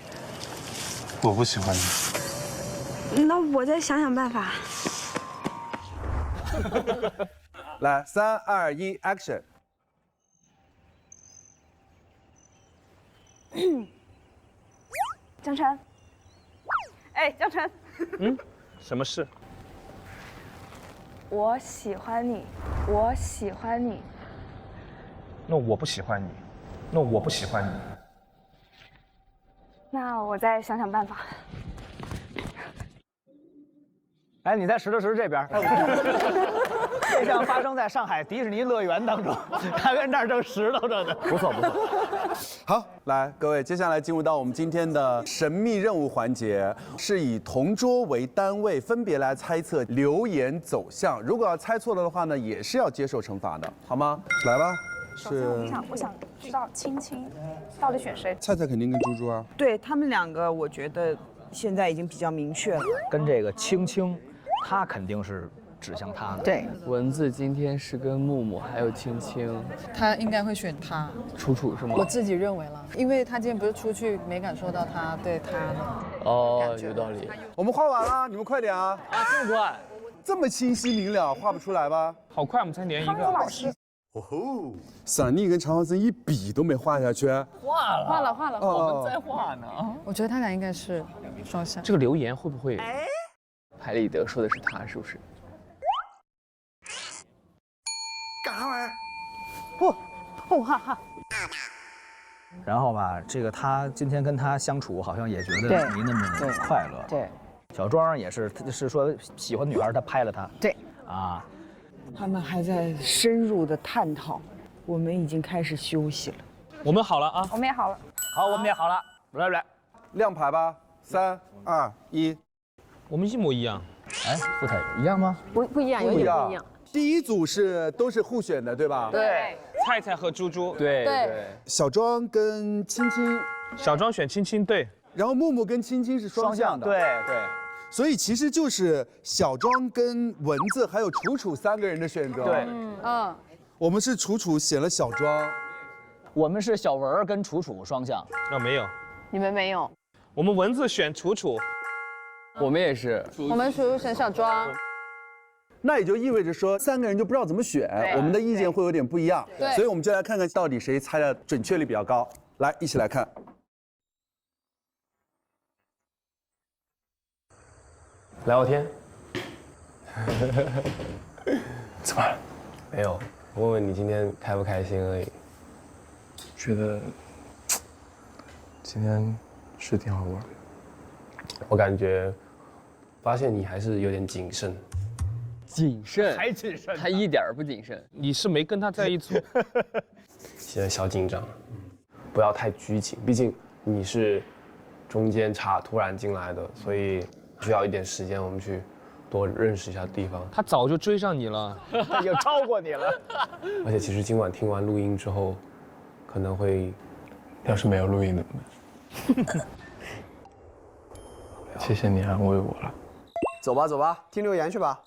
我不喜欢你。那我再想想办法。来，3、2、1 ，Action！ 江晨，哎，江晨，什么事？我喜欢你，我喜欢你。那我不喜欢你，那我不喜欢你。那我再想想办法。哎，你在石头石这边。这像发生在上海迪士尼乐园当中，他跟这儿正石头着呢。不错不错。好，来各位，接下来进入到我们今天的神秘任务环节，是以同桌为单位，分别来猜测留言走向。如果要猜错了的话呢，也是要接受惩罚的，好吗？来吧，是。我想知道青青到底选谁？菜菜肯定跟猪猪啊。对他们两个，我觉得现在已经比较明确了。跟这个青青，他肯定是指向他的。对，蚊子今天是跟木木还有青青，他应该会选他。楚楚是吗？我自己认为了，因为他今天不是出去没感受到他对他的。哦，有道理。我们画完了，你们快点啊！啊，这么快，这么清晰明了，画不出来吧？好快，我们才连一个。老师。哦吼，闪逆跟常浩森一笔都没画下去。画了，我们在画呢。我觉得他俩应该是双向。这个留言会不会？海里德说的是他，是不是？干啥玩意儿？哈哈。然后吧，这个他今天跟他相处，好像也觉得没那么快乐。对。小庄也是，他是说喜欢女孩，他拍了她。对。啊。他们还在深入的探讨，我们已经开始休息了。我们好了啊！我们也好了。好，我们也好了。来，亮牌吧，3、2、1，我们一模一样。哎，不太一样吗？不一样，有点不一样。第一组都是互选的，对吧？对。菜菜和猪猪。对。小庄跟青青，小庄选青青，对。然后木木跟青青是双向的。对。所以其实就是小庄跟蚊子还有楚楚3个人的选择。对，我们是楚楚选了小庄，我们是小文跟楚楚双向。那没有，你们没有。我们蚊子选楚楚，我们也是。我们楚楚选小庄。那也就意味着说3个人就不知道怎么选，我们的意见会有点不一样。对，所以我们就来看看到底谁猜的准确率比较高。来，一起来看。聊天，怎么了？没有，问问你今天开不开心而已。觉得今天是挺好玩。我感觉，发现你还是有点谨慎。谨慎？还谨慎？他一点不谨慎。你是没跟他在一起？现在小紧张，不要太拘谨，毕竟你是中间突然进来的，所以。需要一点时间，我们去多认识一下地方。他早就追上你了，已经超过你了。而且其实今晚听完录音之后，可能会，要是没有录音怎么办？谢谢你安慰我了。走吧，听留言去吧。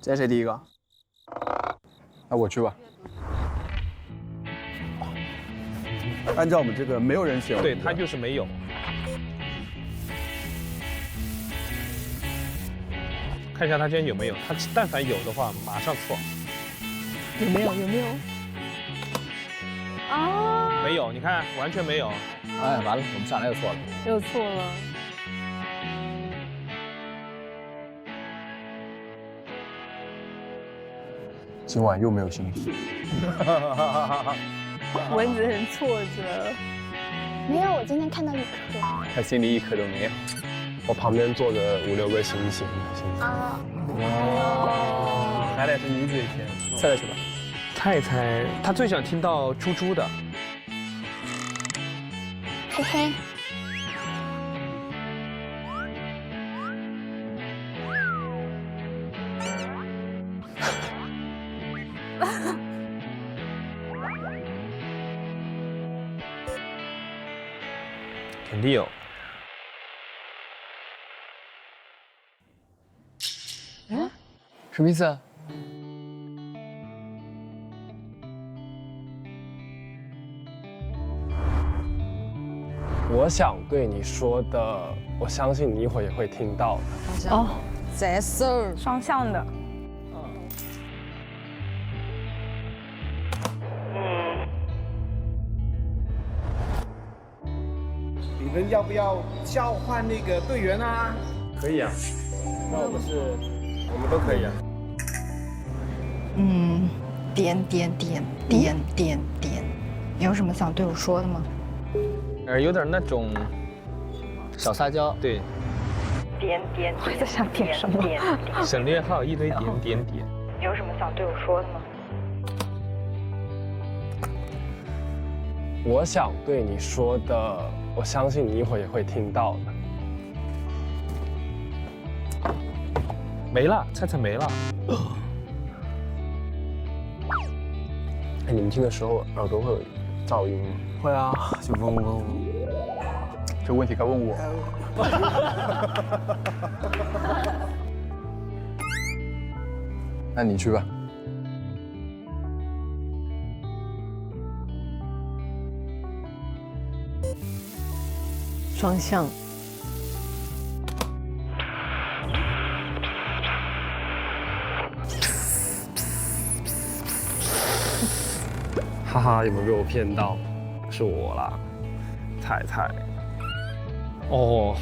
这谁第一个？那我去吧。按照我们这个没有人选，对他就是没有。看一下他今天有没有，他但凡有的话，马上错。有没有？啊！没有，你看完全没有。哎，完了，我们上来又错了。又错了。今晚又没有惊喜。蚊子很挫折。没有，我今天看到一颗。他心里一颗都没有。我旁边坐着5、6个星星。哇，还得是你嘴甜，猜去吧。菜菜，他最想听到猪猪的。嘿嘿。肯定有。什么意思啊？我想对你说的，我相信你一会儿也会听到的。哦，这事儿双向的。你们要不要交换那个队员啊？可以啊，那我们都可以啊。点，你有什么想对我说的吗？有点那种小撒娇。对。我在想点什么？省略号一堆点。你有什么想对我说的吗？我想对你说的，我相信你一会儿也会听到的。没了，菜菜没了。哎，你们听的时候耳朵会有噪音吗？会啊，就嗡嗡。这问题该问我。那你去吧。双向。哈哈，有没有被我骗到？是我啦，菜菜。哦，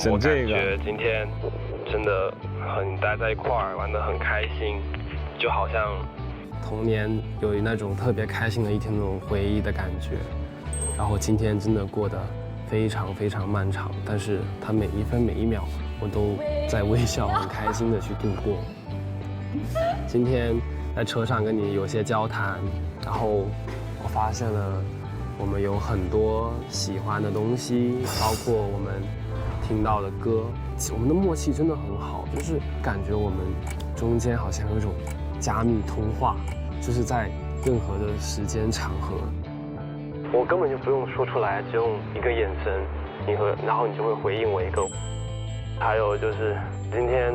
我感觉今天真的和你待在一块儿，玩得很开心，就好像童年有那种特别开心的一天那种回忆的感觉。然后今天真的过得非常非常漫长，但是它每一分每一秒我都在微笑，很开心的去度过。今天在车上跟你有些交谈，然后我发现了我们有很多喜欢的东西，包括我们听到的歌，我们的默契真的很好，就是感觉我们中间好像有一种加密通话，就是在任何的时间场合，我根本就不用说出来，只用一个眼神，然后你就会回应我一个。还有就是今天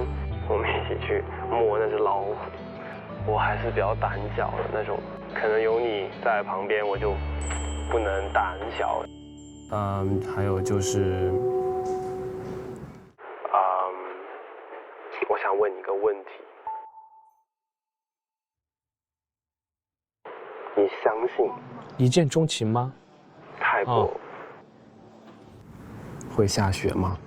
我们一起去摸那只老虎，我还是比较胆小的那种，可能有你在旁边，我就不能胆小。还有就是，我想问你一个问题，你相信一见钟情吗？泰国会下雪吗？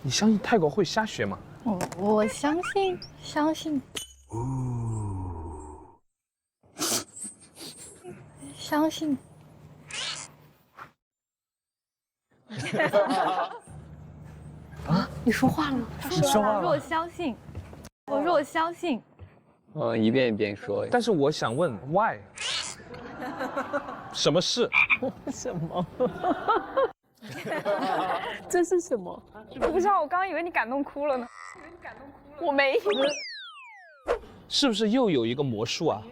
你相信泰国会下雪吗？我相信。相信。啊，你说话了吗？你说话了。我说我相信。我说我相信。一遍一遍说。但是我想问 ，why？ 什么事？什么？这是什么？我不知道，我刚刚以为你感动哭了呢。我没。是不是又有一个魔术啊？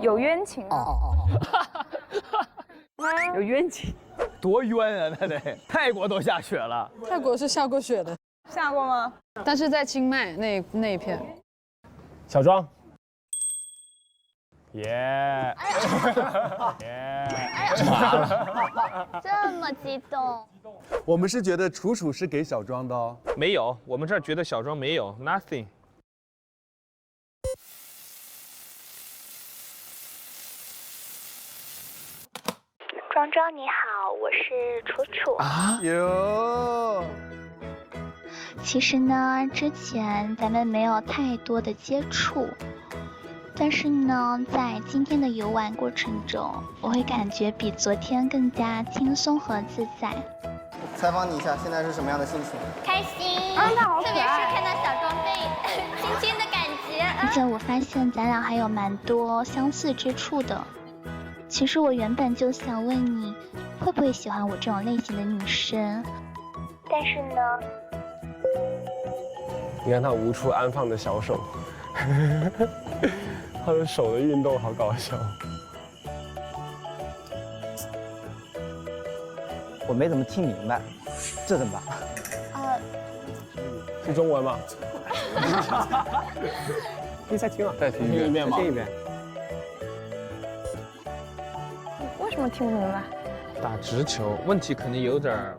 有冤情啊！有冤情，多冤啊！那得泰国都下雪了，泰国是下过雪的，下过吗？但是在清迈那一片。小庄。耶！这么激动。我们是觉得楚楚是给小庄的哦。没有，我们这儿觉得小庄没有 ，nothing。庄庄你好，我是楚楚。啊哟，其实呢，之前咱们没有太多的接触，但是呢，在今天的游玩过程中，我会感觉比昨天更加轻松和自在。采访你一下，现在是什么样的心情？开心，啊，他好可爱，特别是看到小装备亲亲的感觉。而且我发现咱俩还有蛮多相似之处的。其实我原本就想问你，会不会喜欢我这种类型的女生？但是呢，你看他无处安放的小手，他的手的运动好搞笑。我没怎么听明白，这怎么办？是中文吗？可以再听啊，再听一遍吗？听一遍。为什么听不明白？打直球，问题可能有点儿。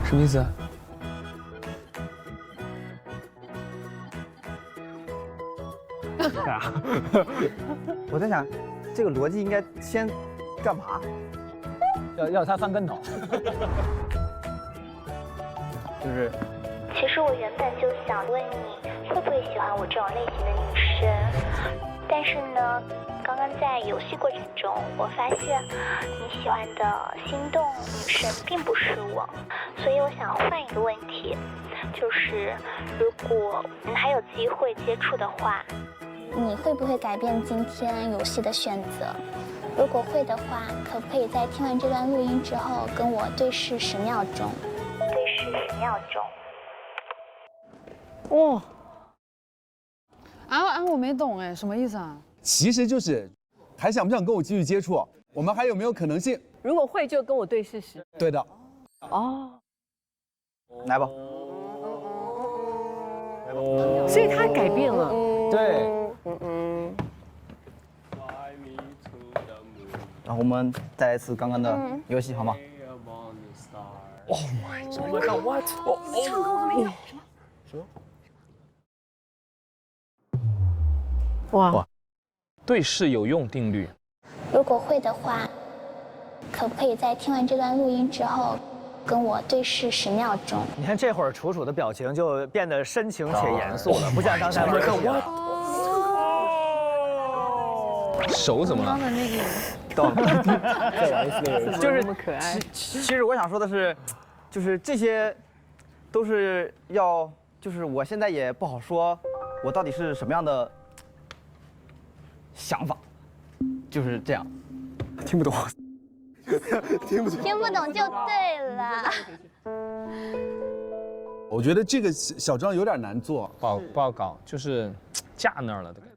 什么意思啊？我在想，这个逻辑应该先干嘛？要他翻跟头，就是。其实我原本就想问你，会不会喜欢我这种类型的女生？但是呢，刚刚在游戏过程中，我发现你喜欢的心动女生并不是我，所以我想换一个问题，就是如果还有机会接触的话，你会不会改变今天游戏的选择？如果会的话，可不可以在听完这段录音之后跟我对视10秒钟？对视10秒钟。哇！我没懂哎，什么意思啊？其实就是还想不想跟我继续接触？我们还有没有可能性？如果会就跟我对视10。对的。哦，来吧。所以他改变了。对。然后我们再来一次刚刚的游戏，好吗 ？Oh my god！ 你唱歌我没有。什么？哇！对视有用定律。如果会的话，可不可以在听完这段录音之后，跟我对视10秒钟？你看这会儿楚楚的表情就变得深情且严肃了，不像刚才玩游戏了。手怎么了？刚刚的那个。懂了。再玩一次那个游戏。就是那么可爱。其实我想说的是，就是这些，都是要，就是我现在也不好说，我到底是什么样的想法，就是这样。听不懂。听不懂。听不懂就对了。我觉得这个小张有点难做，不好搞，就是架那儿了的感觉。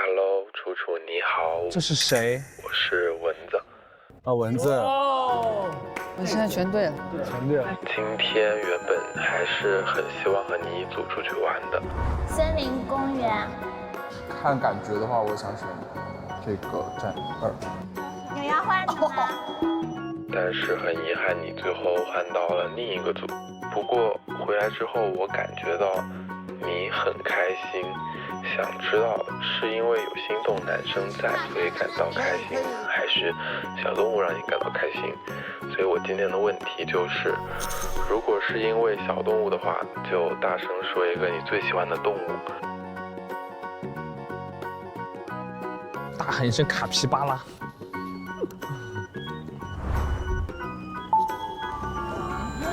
Hello， 楚楚你好。这是谁？我是蚊子。啊，蚊子。哦，你现在全对了。全对了。今天原本还是很希望和你一组出去玩的。森林公园。看感觉的话，我想选这个站2。有要换的吗？但是很遗憾，你最后换到了另一个组。不过回来之后，我感觉到你很开心。想知道是因为有心动男生在，所以感到开心，还是小动物让你感到开心？所以我今天的问题就是，如果是因为小动物的话，就大声说一个你最喜欢的动物。大喊一声卡皮巴拉。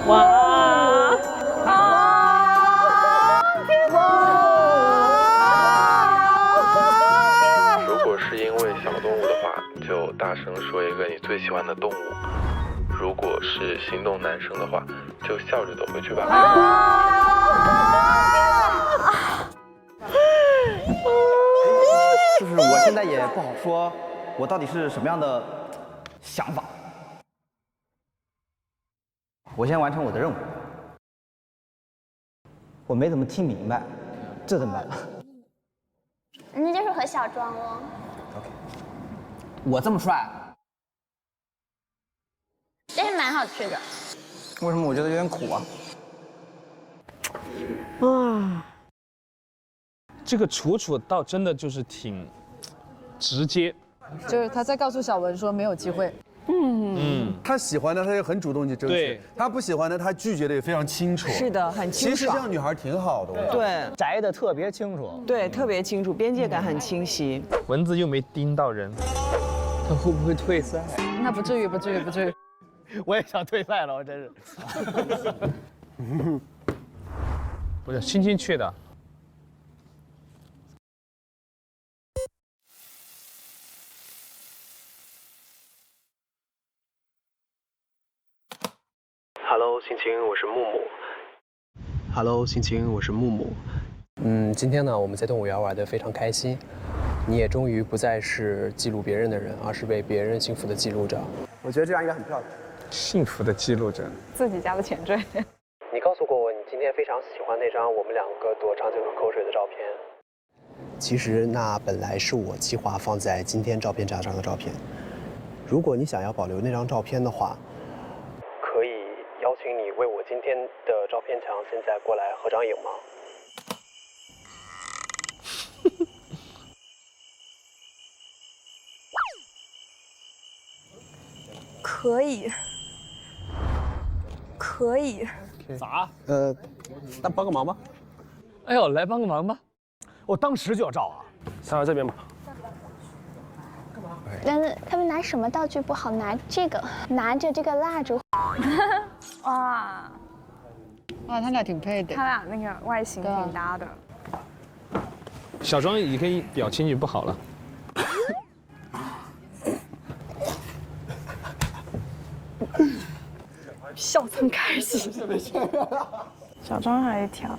哇！就大声说一个你最喜欢的动物。如果是心动男生的话，就笑着走回去吧。就是我现在也不好说，我到底是什么样的想法。我先完成我的任务。我没怎么听明白，这怎么办？那就是和小庄喽。我这么帅，但是蛮好吃的。为什么我觉得有点苦啊？啊，这个楚楚倒真的就是挺直接，就是他在告诉小文说没有机会。他喜欢的他就很主动去争取，他不喜欢的他拒绝的也非常清楚。是的，很清楚。其实这样女孩挺好的，我觉得。对，摘的特别清楚。对，特别清楚，边界感很清晰。蚊子又没叮到人，他会不会退赛？那不至于，不至于，不至于。我也想退赛了，我真是。不是青青去的。Hello， 青青，我是木木。Hello， 青青，我是木木。今天呢，我们在动物园玩得非常开心，你也终于不再是记录别人的人，而是被别人幸福的记录者。我觉得这样应该很漂亮。幸福的记录者，自己家的前缀。你告诉过我，你今天非常喜欢那张我们两个躲长颈鹿口水的照片。其实那本来是我计划放在今天照片夹上的照片。如果你想要保留那张照片的话，可以邀请你为我今天的照片墙现在过来合张影吗？可以，可以。咋？那帮个忙吧。哎呦，来帮个忙吧。我当时就要照啊。上到这边吧。但是他们拿什么道具不好？拿这个，拿着这个蜡烛。哇，哇，他俩挺配的。他俩那个外形挺搭的。小庄也可以表情就不好了。笑这么开心，小庄还挑。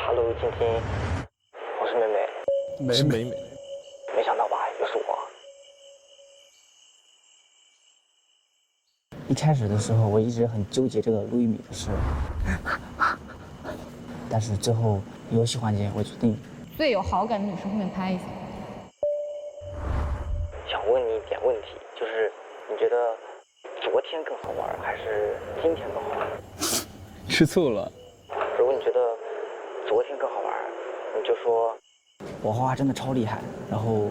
Hello， 青青，我是美美。是美美。没想到吧，又是我。一开始的时候，我一直很纠结这个路易米的事，但是最后游戏环节，我决定最有好感的女生后面拍一下。想问你一点问题，就是你觉得昨天更好玩，还是今天更好玩？吃醋了。如果你觉得昨天更好玩，你就说我画画真的超厉害。然后，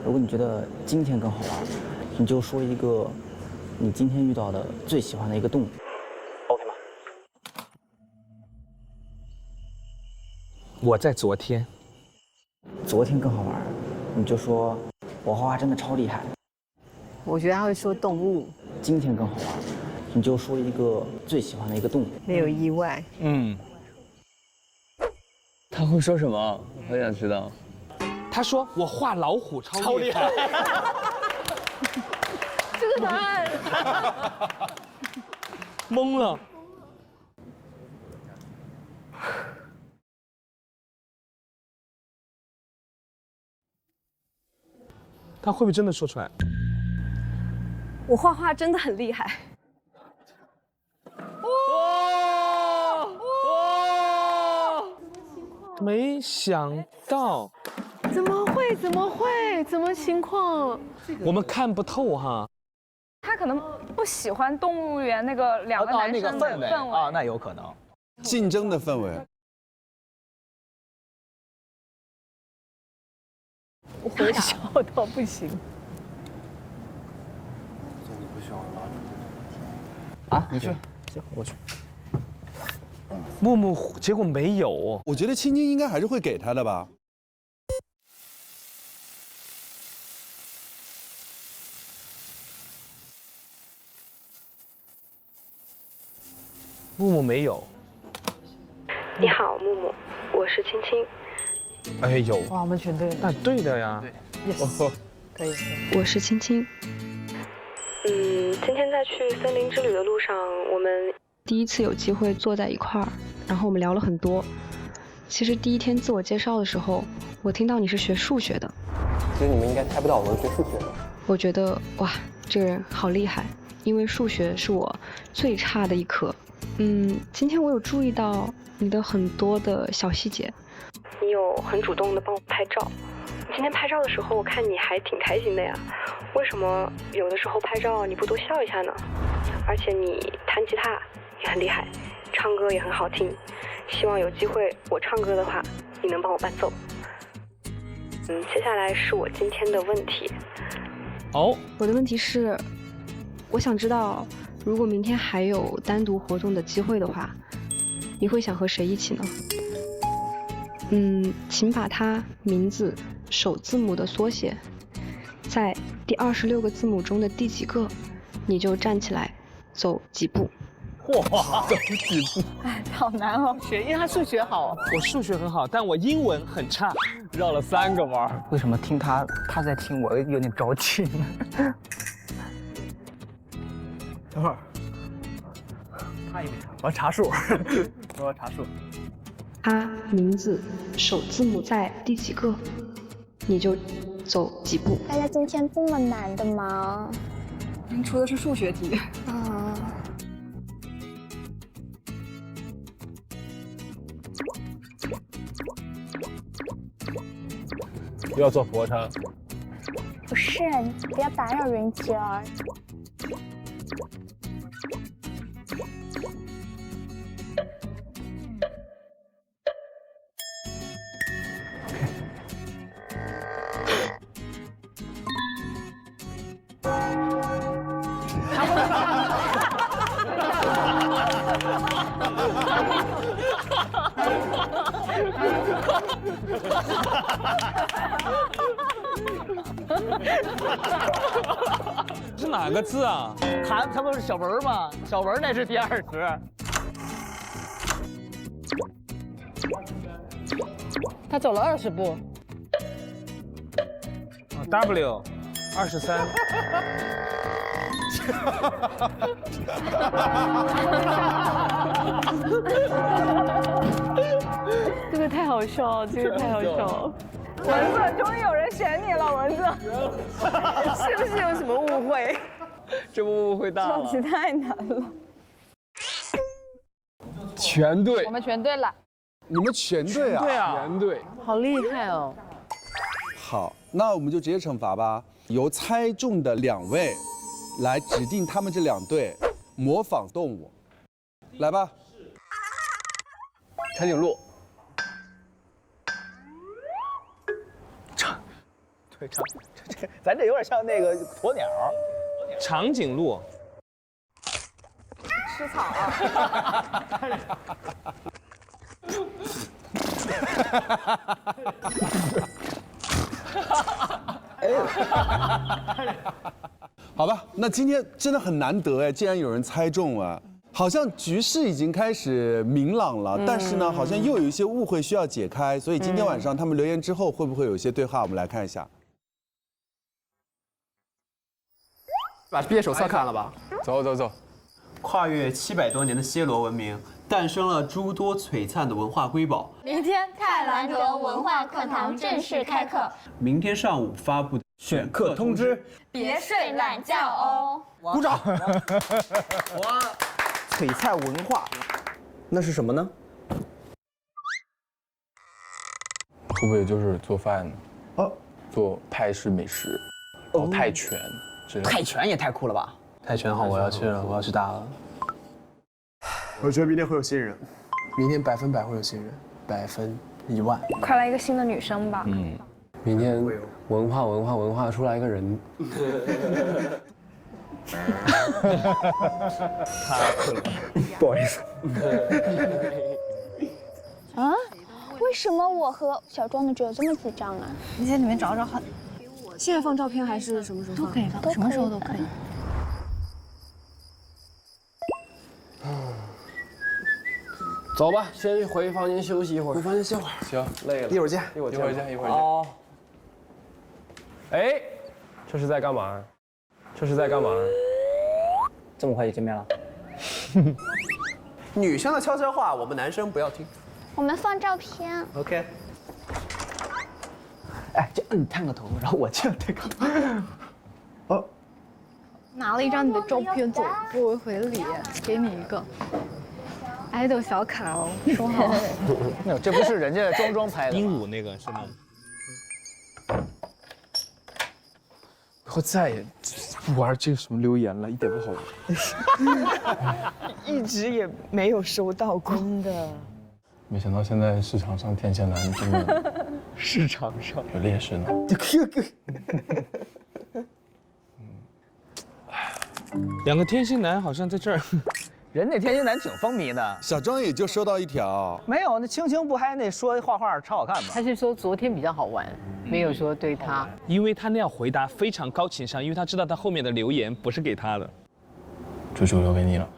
如果你觉得今天更好玩，你就说一个你今天遇到的最喜欢的一个动物。OK 吗？我在昨天更好玩，你就说我画画真的超厉害。我觉得他会说动物。今天更好玩，你就说一个最喜欢的一个动物。没有意外。他会说什么？我想知道。他说我画老虎超厉害。这个答案。懵了。他会不会真的说出来？我画画真的很厉害。没想到。怎么会？怎么会？怎么情况？我们看不透哈。他可能不喜欢动物园那个两个男生的氛围啊，那有可能。竞争的氛围。我回笑到不行。啊，你去，行，我去。木木结果没有，我觉得青青应该还是会给他的吧。木木没有。你好，木木，我是青青。哎有。哇，我们全对了。那对的呀。Yes，可以。我是青青。今天在去森林之旅的路上，我们第一次有机会坐在一块儿，然后我们聊了很多。其实第一天自我介绍的时候，我听到你是学数学的。其实你们应该猜不到我是学数学的。我觉得哇，这个人好厉害，因为数学是我最差的一科。今天我有注意到你的很多的小细节，你有很主动的帮我拍照。今天拍照的时候，我看你还挺开心的呀。为什么有的时候拍照你不多笑一下呢？而且你弹吉他也很厉害，唱歌也很好听。希望有机会我唱歌的话，你能帮我伴奏。接下来是我今天的问题。哦，我的问题是，我想知道，如果明天还有单独活动的机会的话，你会想和谁一起呢？请把他名字首字母的缩写，在第26个字母中的第几个，你就站起来走几步。哇，走几步？哎，好难哦，因为他数学好。我数学很好，但我英文很差，绕了3个弯。为什么听他在听我有点着急呢？等会儿，我要查数，我要查数。他名字首字母在第几个，你就走几步。大家今天这么难的吗？出的是数学题。又要坐俯卧撑？不是，你不要打扰人家。是哪个字啊？他不是小文吗？小文那是第20。他走了20步。W 23。这个太好笑了，这个太好笑了。蚊子，终于有人选你了，蚊子，是不是有什么误会？这误会大了。这题太难了。全对，我们全对了。你们全对啊？对啊，全对，好厉害哦。好，那我们就直接惩罚吧，由猜中的2位来指定他们这2队模仿动物，来吧。长颈鹿。对，咱这有点像那个鸵鸟。长颈鹿。吃草啊！好吧，那今天真的很难得哎，竟然有人猜中啊！好像局势已经开始明朗了，但是呢，好像又有一些误会需要解开，所以今天晚上他们留言之后会不会有一些对话？我们来看一下。把毕业手册看了吧？走走走。跨越700多年的暹罗文明，诞生了诸多璀璨的文化瑰宝。明天泰兰德文化课堂正式开课，明天上午发布的选课通知，别睡懒觉哦！鼓掌！哇，璀璨文化，那是什么呢？会不会就是做饭？哦，做泰式美食，然后泰拳之类的。泰拳也太酷了吧！泰拳好，我要去打了。我觉得明天会有新人，明天100%会有新人，100%10000%。快来一个新的女生吧。明天文化出来一个人。不好意思。啊？为什么我和小庄的只有这么几张啊？你在里面找找好。现在放照片还是什么时候放？都可以放，什么时候都可以。走吧，先回房间休息一会儿。回房间歇会儿。行，累了。一会儿见。一会儿见。哦。哎，这是在干嘛？这么快就见面了？女生的悄悄话，我们男生不要听。我们放照片。OK。哎，就你探个头，然后我这样这个。哦。拿了一张你的照片作为回礼，给你一个。爱豆小卡哦，说好。没有，这不是人家装拍的。鹦鹉那个是吗？以后再也不玩这个什么留言了，一点不好玩。一直也没有收到过。真的。没想到现在市场上天蝎男真的市场上有劣势呢。两个天蝎男好像在这儿。人家天蝎男挺风靡的。小庄也就收到一条。没有，那青青不还那说画画超好看吗？他是说昨天比较好玩，没有说对他。因为他那样回答非常高情商，因为他知道他后面的留言不是给他的。猪猪留给你了。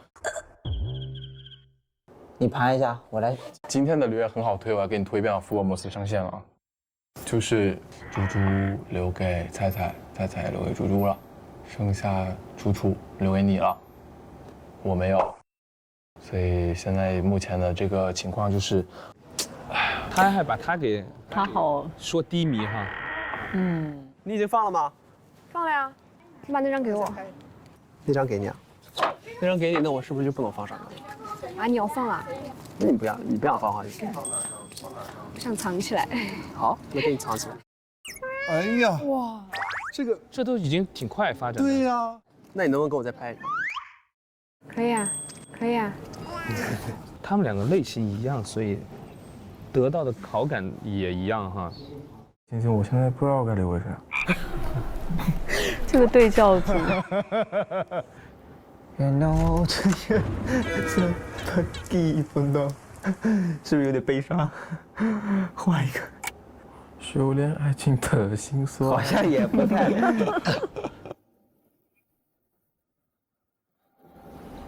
你盘一下，我来。今天的留言很好推，我要给你推一遍啊。福尔摩斯上线了啊，就是猪猪留给菜菜，菜菜留给猪猪了，剩下楚楚留给你了，我没有。所以现在目前的这个情况就是，他还把他给他好说低迷哈。嗯，你已经放了吗？放了呀，你把那张给我。那张给你啊。那张给你，那我是不是就不能放上了？啊，你要放啊？那你不要，你不想放的话就放。我想藏起来。好，那给你藏起来。哎呀，哇，这都已经挺快发展的。对呀，那你能不能给我再拍一张？可以啊，可以啊。他们两个类型一样，所以得到的好感也一样哈。星星，我现在不知道该留给谁。这个对照组。然后这些他第一分的，是不是有点悲伤？换一个，修炼爱情的心酸，好像也不太。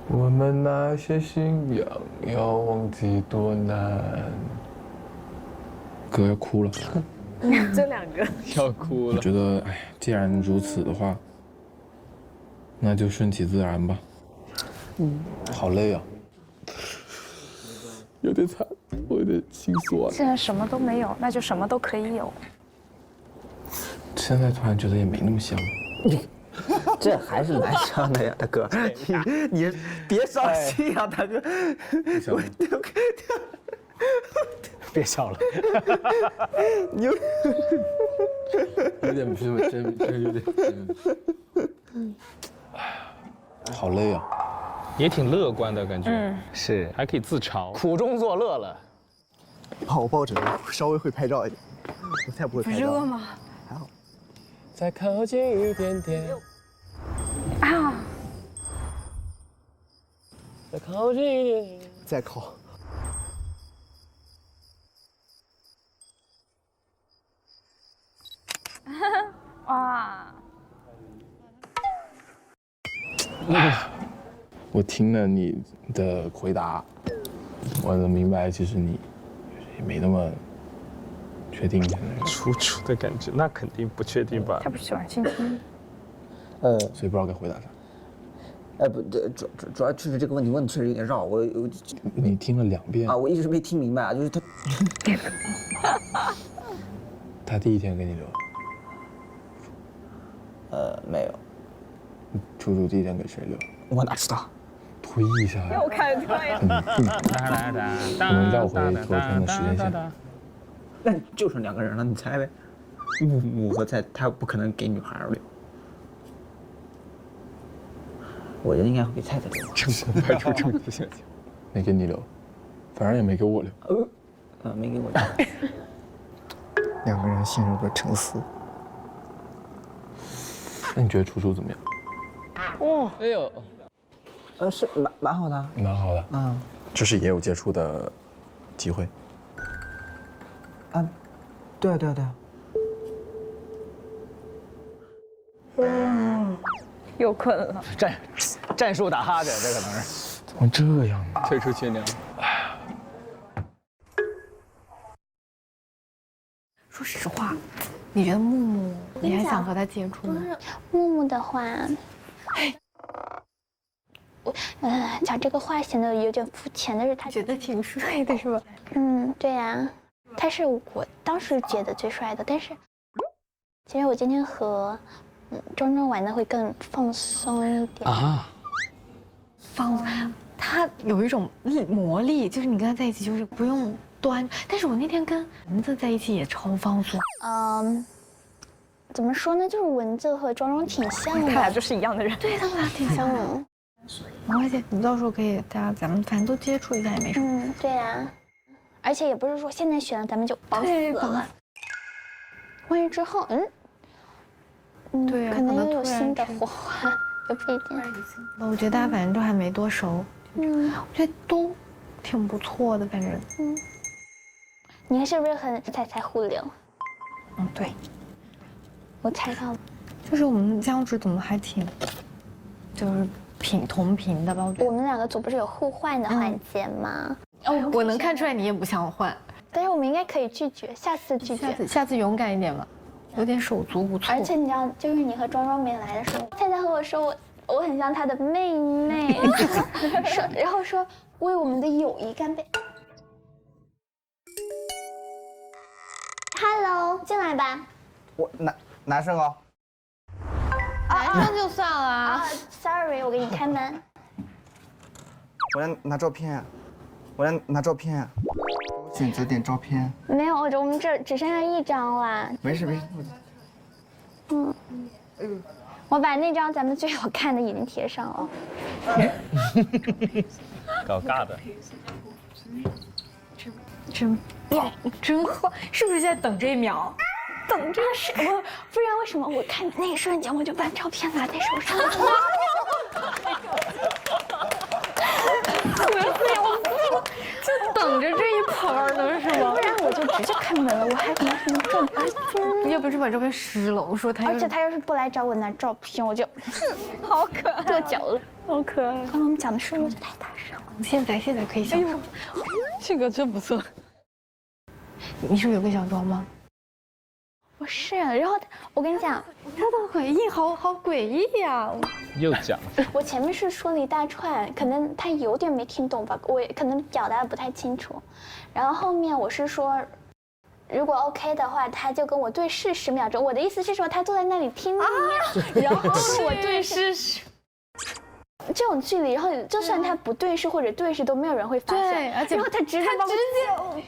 我们那些信仰要忘记多难。哥要哭了。这两个要哭了。我觉得，哎，既然如此的话，那就顺其自然吧。好累啊，有点惨，我有点心酸。既然什么都没有，那就什么都可以有。现在突然觉得也没那么香。这还是蛮香的呀，大哥，你别伤心啊，大哥。别笑了。你有点真有点。好累啊。也挺乐观的感觉，是还可以自嘲，苦中作乐了。我抱枕稍微会拍照一点，我太不会拍照。热吗？还好。再靠近一点点。啊！再靠近一点点。再靠。哇！我听了你的回答，我能明白，其实你也没那么确定现在。楚楚的感觉，那肯定不确定吧？他不喜欢星星。所以不知道该回答啥。不，主要就是这个问题问的确实有点绕，你听了2遍啊，我一直没听明白啊，就是他。他第一天给你留？没有。楚楚第一天给谁留？我哪知道？推一下呀。又开始推。不能绕回昨天的时间线。那就剩2个人了，你猜呗。木木和菜，他不可能给女孩留。我觉得应该会给菜菜留。排除正确现象。没给你留，反正也没给我留。没给我留。2个人陷入了沉思。那你觉得楚楚怎么样？哦，哎呦，是蛮好的，蛮好的。嗯，就是也有接触的机会。对啊。又困了。战术打哈欠，这可能是。怎么这样呢？退出群聊。说实话，你觉得木木，你还想和他接触吗？木木的话，讲这个话显得有点肤浅，但是他觉得挺帅的是吧？对呀，他是我当时觉得最帅的，但是其实我今天和庄庄玩的会更放松一点啊。他有一种魔力，就是你跟他在一起就是不用端，但是我那天跟蚊子在一起也超放松。怎么说呢？就是文字和庄庄挺像的，他俩就是一样的人。对他们俩挺像的。没关系，你到时候可以咱们反正都接触一下也没什么。对呀，而且也不是说现在选了咱们就绑死了。万一之后，对呀，可能又有新的火花，也不一定。我觉得大家反正都还没多熟，我觉得都挺不错的，反正。你是不是很彩彩互留？对，我猜到了，就是我们相处怎么还挺，就是同频的吧？我们两个组不是有互换的环节吗？我能看出来你也不想换，但是我们应该可以拒绝，下次拒绝，下次勇敢一点吧，有点手足无措。而且你知道，就是你和庄庄没来的时候，菜菜和我说我很像她的妹妹，然后说为我们的友谊干杯。Hello， 进来吧。我男生哦。男生就算了啊。Sorry， 我给你开门。我来拿照片，我选择点照片。没有，我们这只剩下一张啦。没事。我把那张咱们最好看的已经贴上了。搞尬的。真棒，真好，是不是在等这一秒？等这个是不然为什么我看你那一瞬间我就把照片拿在手上了？就等着这一盘呢，是吗？不然我就直接开门了，我还拿什么照片？要不是把照片湿了，我说他，而且他要是不来找我拿照片，我就好可爱，跺脚了，好可爱。刚刚我们讲的是不是太大声了？现在可以享受。这个真不错。你是不是有个小庄吗？我是，然后我跟你讲，他的回应好诡异呀！又讲，我前面是说了一大串，可能他有点没听懂吧，我可能表达的不太清楚。然后后面我是说，如果 OK 的话，他就跟我对视10秒钟。我的意思是说，他坐在那里听你，然后跟我对视。这种距离，然后就算他不对视或者对视，都没有人会发现。对，而且然后他直接，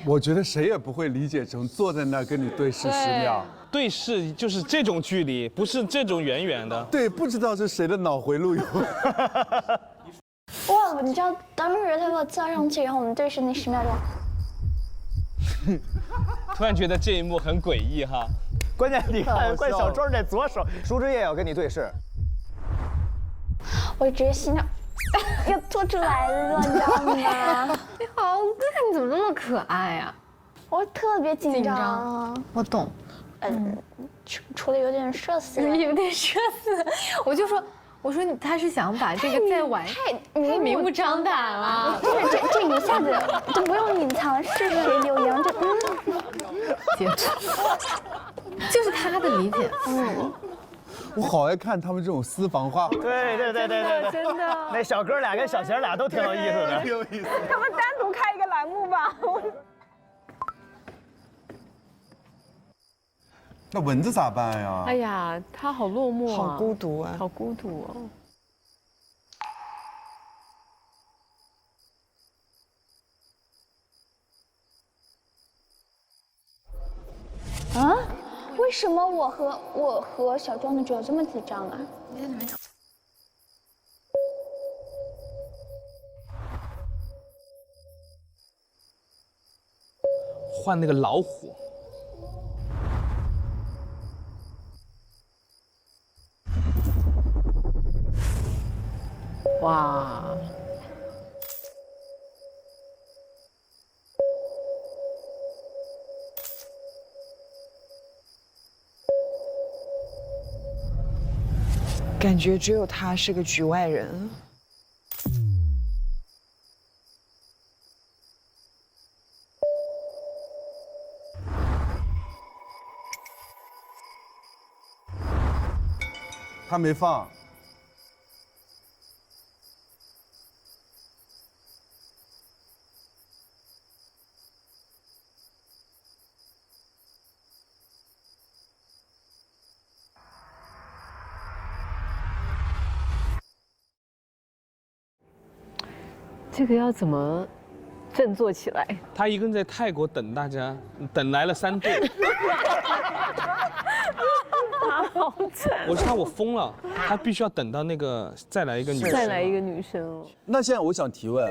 我觉得谁也不会理解成坐在那儿跟你对视10秒。对视就是这种距离，不是这种远远的。对，不知道是谁的脑回路有。哇，你知道当时他把我叫上去，然后我们对视那10秒钟。突然觉得这一幕很诡异哈。关键你看，关小庄这左手，舒之也要跟你对视。我直接心跳要吐出来了，你知道吗？你好可爱，你怎么这么可爱呀？我特别紧张。我懂。除了有点社死，有点社死。我说你，他是想把这个再玩太明目张胆了。这一下子都不用隐藏是谁留言，截图，就是他的理解。我好爱看他们这种私房话。对，真的。那小哥俩跟小贤俩都挺有意思的。有意思。他们单独开一个栏目吧。那蚊子咋办呀？哎呀，他好落寞啊，好孤独啊，好孤独哦。啊？为什么我和小庄的只有这么几张啊？换那个老虎。哇。感觉只有他是个局外人。他没放。这个要怎么振作起来？他一个人在泰国等大家，等来了3队。好惨。我说我疯了，他必须要等到那个再来一个女生，再来一个女生。那现在我想提问，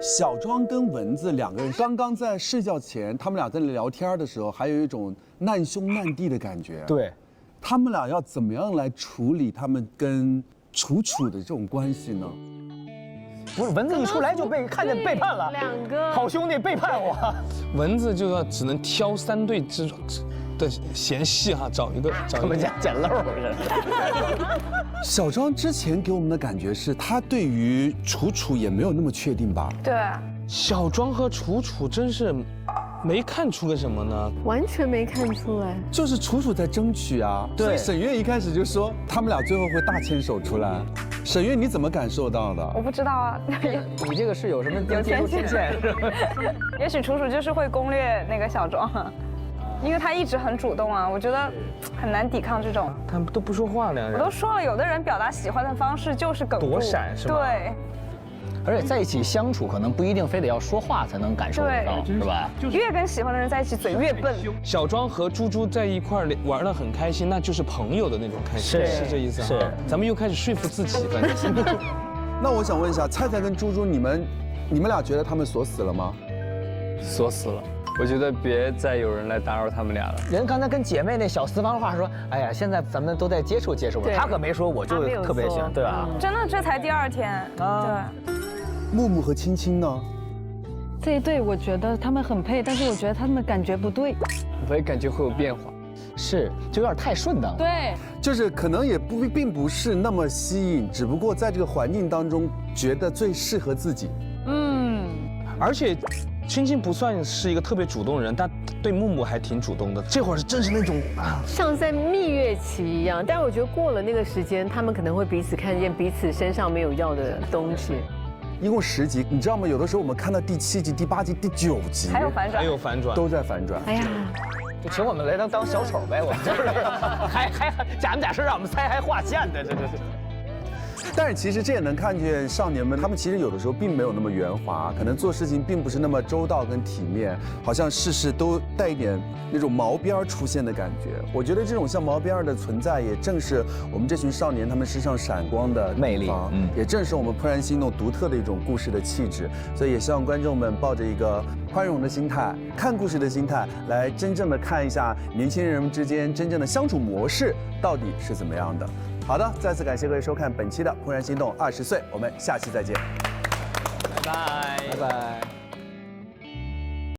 小庄跟蚊子两个人刚刚在睡觉前，他们俩在聊天的时候，还有一种难兄难弟的感觉。对，他们俩要怎么样来处理他们跟楚楚的这种关系呢？不是蚊子一出来就被看见背叛了，两个好兄弟背叛我。蚊子就要只能挑3对之的嫌隙哈，找一个他们家捡漏是。小庄之前给我们的感觉是，他对于楚楚也没有那么确定吧？对，小庄和楚楚真是没看出个什么呢？完全没看出来，就是楚楚在争取啊。对，所以沈月一开始就说他们俩最后会大牵手出来。沈月你怎么感受到的？我不知道啊，你这个是有什么有天线？也许楚楚就是会攻略那个小庄，因为他一直很主动啊，我觉得很难抵抗这种。他们都不说话，两人。我都说了，有的人表达喜欢的方式就是梗躲闪，是吧？对。而且在一起相处，可能不一定非得要说话才能感受得到，是吧？越跟喜欢的人在一起，嘴越笨。小庄和猪猪在一块儿玩得很开心，那就是朋友的那种开心，是这意思。是，咱们又开始说服自己，反正。那我想问一下，菜菜跟猪猪，你们俩觉得他们锁死了吗？锁死了。我觉得别再有人来打扰他们俩了。人刚才跟姐妹那小私房话说，哎呀，现在咱们都在接触，他可没说，我就特别喜欢，对吧？真的，这才第2天。对。木木和青青呢？这一对我觉得他们很配，但是我觉得他们感觉不对。我也感觉会有变化，是就有点太顺当了。对，就是可能也并不是那么吸引，只不过在这个环境当中觉得最适合自己。而且青青不算是一个特别主动的人，但对木木还挺主动的。这会儿正是那种像在蜜月期一样，但是我觉得过了那个时间，他们可能会彼此看见彼此身上没有要的东西。一共10集，你知道吗？有的时候我们看到第7集、第8集、第9集，还有反转，都在反转。哎呀，就请我们来当小丑呗，我们就是还假模假式让我们猜还划线的，这。但是其实这也能看见少年们，他们其实有的时候并没有那么圆滑，可能做事情并不是那么周到跟体面，好像事事都带一点那种毛边出现的感觉。我觉得这种像毛边的存在，也正是我们这群少年他们身上闪光的魅力，也正是我们怦然心动独特的一种故事的气质。所以也希望观众们抱着一个宽容的心态，看故事的心态，来真正的看一下年轻人们之间真正的相处模式到底是怎么样的。好的，再次感谢各位收看本期的《怦然心动20岁》，我们下期再见，拜拜，拜拜。